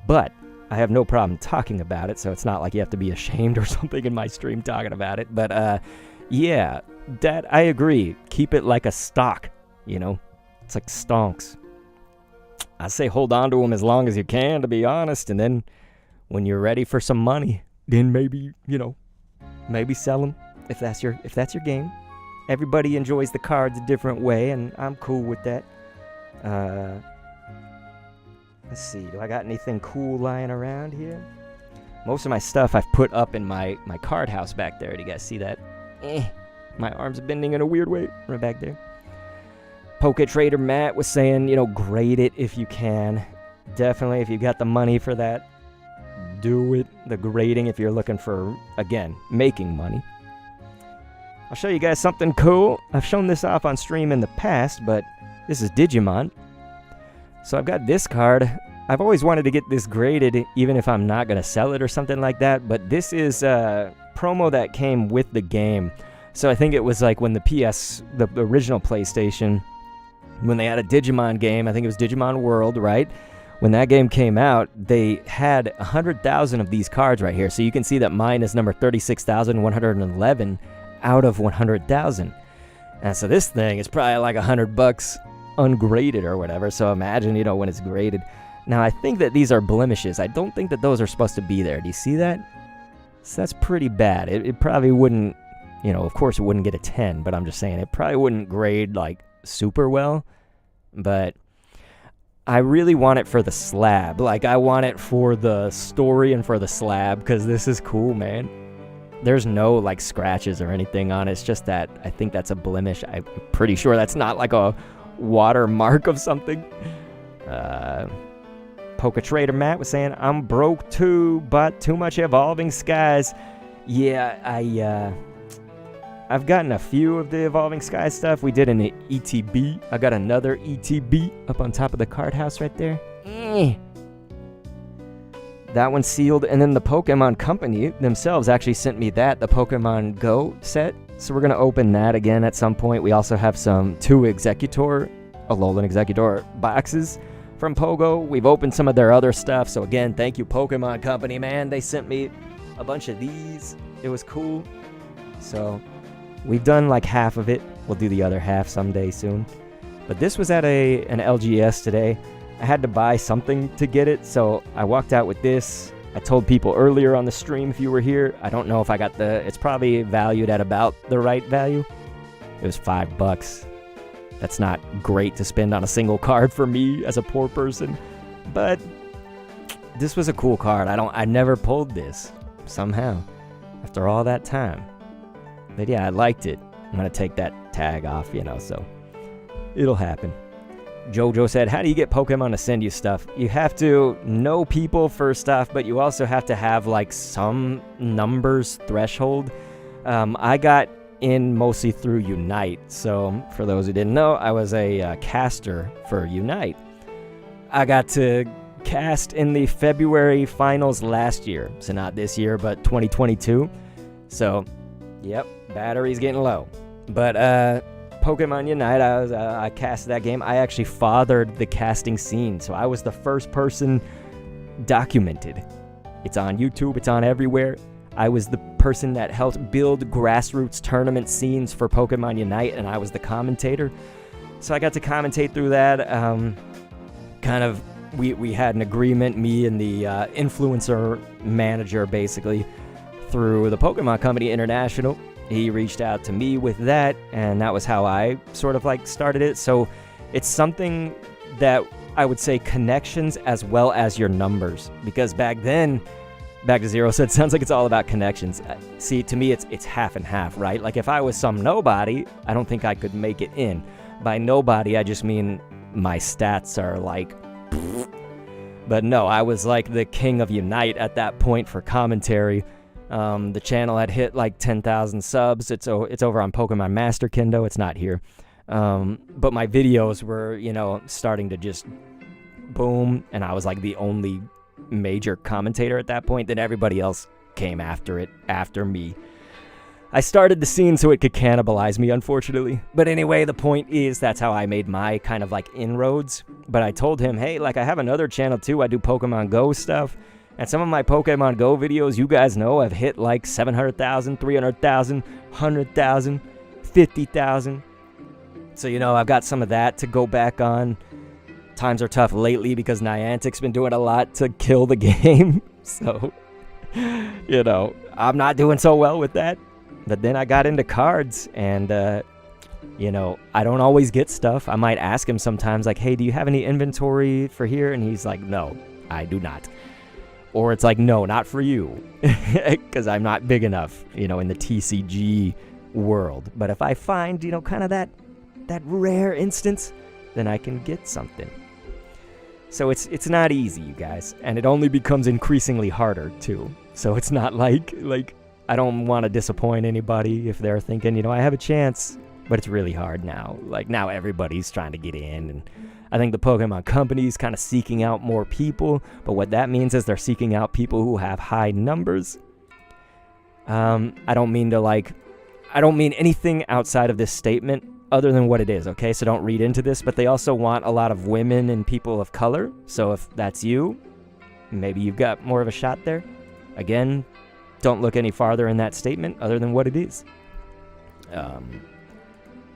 But I have no problem talking about it, so it's not like you have to be ashamed or something in my stream talking about it. But yeah, that I agree. Keep it like a stock, you know. It's like stonks. I say hold on to them as long as you can, to be honest, and then when you're ready for some money, then maybe, you know, maybe sell them if that's your game. Everybody enjoys the cards a different way, and I'm cool with that. Let's see, do I got anything cool lying around here? Most of my stuff I've put up in my card house back there. Do you guys see that? My arms are bending in a weird way right back there. Poke Trader Matt was saying, you know, grade it if you can. Definitely, if you got the money for that, do it. The grading, if you're looking for, again, making money. I'll show you guys something cool. I've shown this off on stream in the past, but this is Digimon. So I've got this card. I've always wanted to get this graded, even if I'm not going to sell it or something like that. But this is a promo that came with the game. So I think it was like when the original PlayStation... when they had a Digimon game, I think it was Digimon World, right? When that game came out, they had 100,000 of these cards right here. So you can see that mine is number 36,111 out of 100,000. And so this thing is probably like $100 ungraded or whatever. So imagine, when it's graded. Now, I think that these are blemishes. I don't think that those are supposed to be there. Do you see that? So that's pretty bad. It probably wouldn't, of course it wouldn't get a 10, but I'm just saying it probably wouldn't grade like super well. But I really want it for the slab. Like, I want it for the story and for the slab, because this is cool, man. There's no, like, scratches or anything on it. It's just that I think that's a blemish. I'm pretty sure that's not, like, a watermark of something. Poke Trader Matt was saying, I'm broke too, but too much Evolving Skies. Yeah, I've gotten a few of the Evolving Skies stuff. We did an ETB. I got another ETB up on top of the card house right there. That one's sealed, and then the Pokemon Company themselves actually sent me the Pokemon Go set. So we're going to open that again at some point. We also have two Alolan Executor boxes from Pogo. We've opened some of their other stuff. So again, thank you, Pokemon Company, man. They sent me a bunch of these. It was cool. So we've done like half of it. We'll do the other half someday soon. But this was at an LGS today. I had to buy something to get it, so I walked out with this. I told people earlier on the stream, if you were here, I don't know if I got it's probably valued at about the right value. It was $5. That's not great to spend on a single card for me as a poor person, but this was a cool card. I never pulled this somehow after all that time. But yeah, I liked it. I'm gonna take that tag off, so it'll happen. Jojo said, how do you get Pokemon to send you stuff? You have to know people first off, but you also have to have like some numbers threshold. I got in mostly through Unite. So for those who didn't know, I was a caster for Unite. I got to cast in the February finals last year. So not this year, but 2022. So, yep, battery's getting low. But, Pokemon Unite, I casted that game. I actually fathered the casting scene, so I was the first person documented. It's on YouTube, it's on everywhere. I was the person that helped build grassroots tournament scenes for Pokemon Unite, and I was the commentator. So I got to commentate through that. We had an agreement, me and the influencer manager, basically, through the Pokemon Company International. He reached out to me with that, and that was how I sort of like started it. So it's something that I would say connections as well as your numbers, because back then, Back to Zero said, sounds like it's all about connections. See, to me, it's half and half, right? Like if I was some nobody, I don't think I could make it in. By nobody, I just mean my stats are like, but no, I was like the king of Unite at that point for commentary. The channel had hit like 10,000 subs. It's over on Pokemon Master Kendo. It's not here. But my videos were, starting to just boom. And I was like the only major commentator at that point. Then everybody else came after me. I started the scene so it could cannibalize me, unfortunately. But anyway, the point is that's how I made my kind of like inroads. But I told him, hey, like I have another channel too. I do Pokemon Go stuff. And some of my Pokemon Go videos, you guys know, have hit like 700,000, 300,000, 100,000, 50,000. So, I've got some of that to go back on. Times are tough lately because Niantic's been doing a lot to kill the game. So, I'm not doing so well with that. But then I got into cards and, I don't always get stuff. I might ask him sometimes like, hey, do you have any inventory for here? And he's like, no, I do not. Or it's like, no, not for you, because I'm not big enough, in the TCG world. But if I find, kind of that rare instance, then I can get something. So it's not easy, you guys, and it only becomes increasingly harder too. So it's not like I don't want to disappoint anybody if they're thinking, I have a chance, but it's really hard now. Like now everybody's trying to get in, and I think the Pokemon Company is kind of seeking out more people, but what that means is they're seeking out people who have high numbers. I don't mean anything outside of this statement other than what it is, okay? So don't read into this, but they also want a lot of women and people of color. So if that's you, maybe you've got more of a shot there. Again, don't look any farther in that statement other than what it is.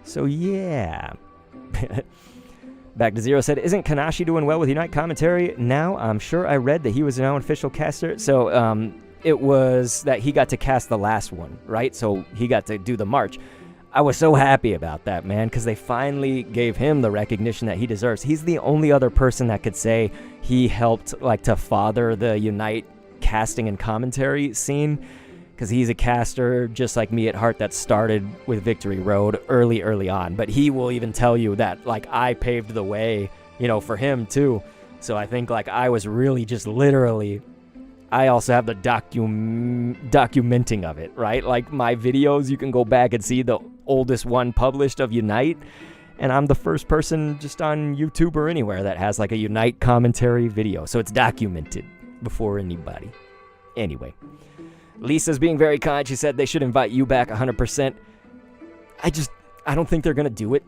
So yeah. Back to Zero said, isn't Kanashi doing well with Unite commentary now? I'm sure I read that he was now an official caster. So it was that he got to cast the last one, right? So he got to do the march. I was so happy about that, man, because they finally gave him the recognition that he deserves. He's the only other person that could say he helped like to father the Unite casting and commentary scene, because he's a caster just like me at heart that started with Victory Road early on. But he will even tell you that like I paved the way, you know, for him too. So I think like I was really just literally, I also have the documenting of it, right? Like my videos, you can go back and see the oldest one published of Unite, and I'm the first person just on YouTube or anywhere that has like a Unite commentary video. So it's documented before anybody. Anyway. Lisa's being very kind. She said they should invite you back 100%. I don't think they're going to do it.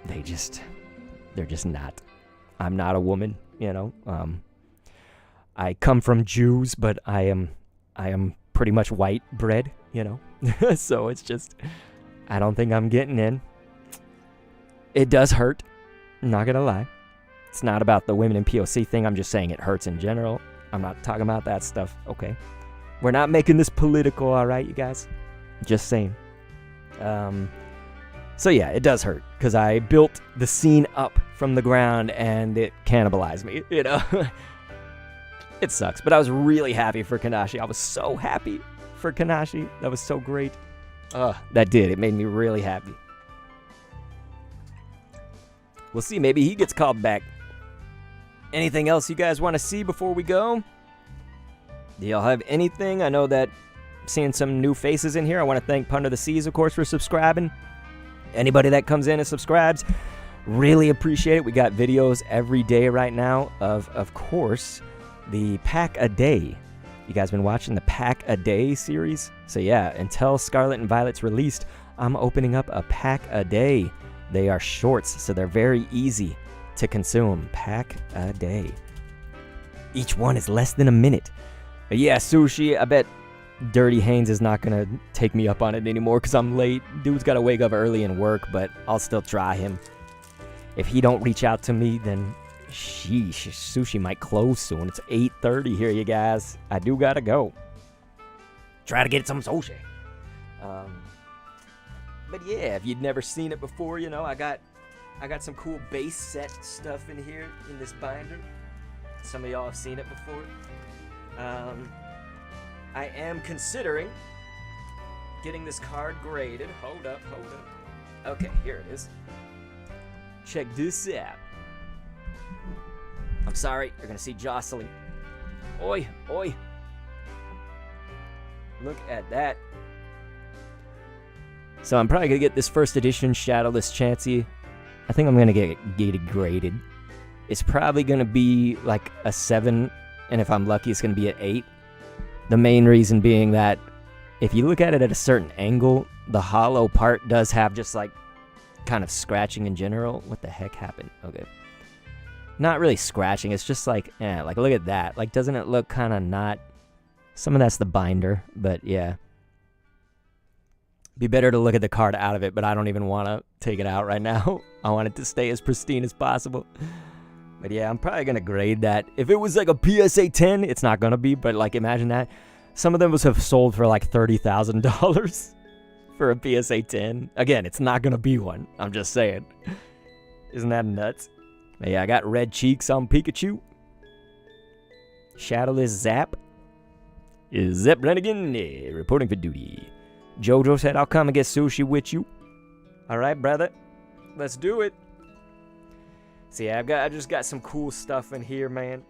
They're just not. I'm not a woman, you know. I come from Jews, but I am pretty much white bread, you know. So it's just, I don't think I'm getting in. It does hurt. I'm not going to lie. It's not about the women in POC thing. I'm just saying it hurts in general. I'm not talking about that stuff, okay? We're not making this political, all right, you guys? Just saying. So yeah, it does hurt, because I built the scene up from the ground, and it cannibalized me, you know? It sucks, but I was really happy for Kanashi. I was so happy for Kanashi. That was so great. That did. It made me really happy. We'll see. Maybe he gets called back. Anything else you guys want to see before we go? Do y'all have anything? I know that I'm seeing some new faces in here. I want to thank Pun of the Seas, of course, for subscribing. Anybody that comes in and subscribes, really appreciate it. We got videos every day right now of course, the Pack a Day. You guys been watching the Pack a Day series? So yeah, until Scarlet and Violet's released, I'm opening up a Pack a Day. They are shorts, so they're very easy to consume. Pack a day. Each one is less than a minute. But yeah, Sushi, I bet Dirty Haynes is not going to take me up on it anymore because I'm late. Dude's got to wake up early and work, but I'll still try him. If he don't reach out to me, then sheesh, Sushi might close soon. It's 8:30 here, you guys. I do got to go. Try to get some sushi. But yeah, if you'd never seen it before, you know, I got some cool base set stuff in here in this binder. Some of y'all have seen it before. I am considering getting this card graded. Hold up. Okay, here it is. Check this out. I'm sorry, you're gonna see Jocelyn. Oi. Look at that. So I'm probably gonna get this first edition Shadowless Chansey. I think I'm going to get it graded. It's probably going to be like a 7, and if I'm lucky, it's going to be an 8. The main reason being that if you look at it at a certain angle, the hollow part does have just like kind of scratching in general. What the heck happened? Okay. Not really scratching. It's just like, like look at that. Like, doesn't it look kind of not... Some of that's the binder, but yeah. Be better to look at the card out of it, but I don't even want to take it out right now. I want it to stay as pristine as possible. But yeah, I'm probably going to grade that. If it was like a PSA 10, it's not going to be, but like imagine that. Some of them have sold for like $30,000 for a PSA 10. Again, it's not going to be one. I'm just saying. Isn't that nuts? But yeah, I got red cheeks on Pikachu. Shadowless Zap. Is Zap Rennigan reporting for duty. Jojo said, I'll come and get sushi with you. All right, brother. Let's do it. So yeah, I just got some cool stuff in here, man.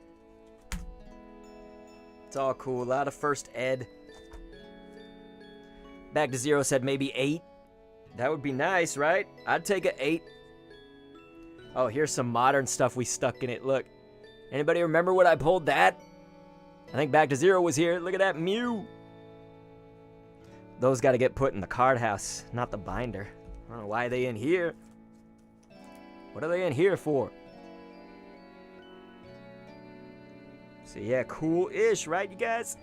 It's all cool. A lot of first ed. Back to Zero said maybe 8. That would be nice, right? I'd take an 8. Oh, here's some modern stuff we stuck in it. Look. Anybody remember when I pulled that? I think Back to Zero was here. Look at that Mew. Those got to get put in the card house, not the binder. I don't know why they in here. What are they in here for? So yeah, cool-ish, right, you guys?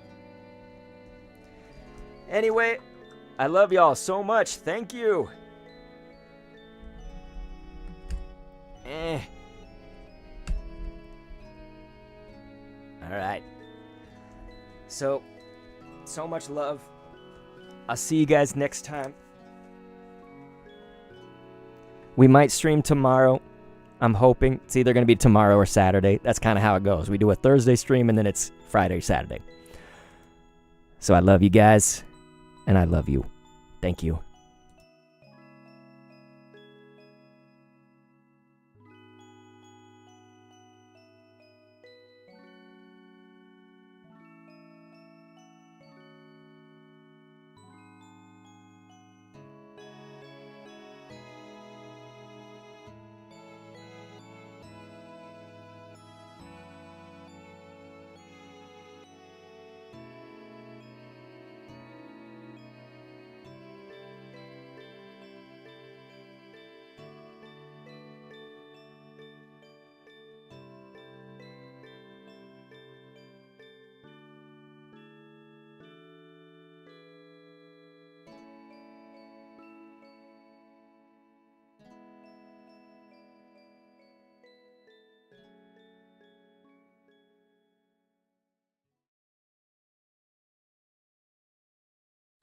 Anyway, I love y'all so much. Thank you. Alright. So much love. I'll see you guys next time. We might stream tomorrow. I'm hoping. It's either going to be tomorrow or Saturday. That's kind of how it goes. We do a Thursday stream and then it's Friday, Saturday. So I love you guys. And I love you. Thank you.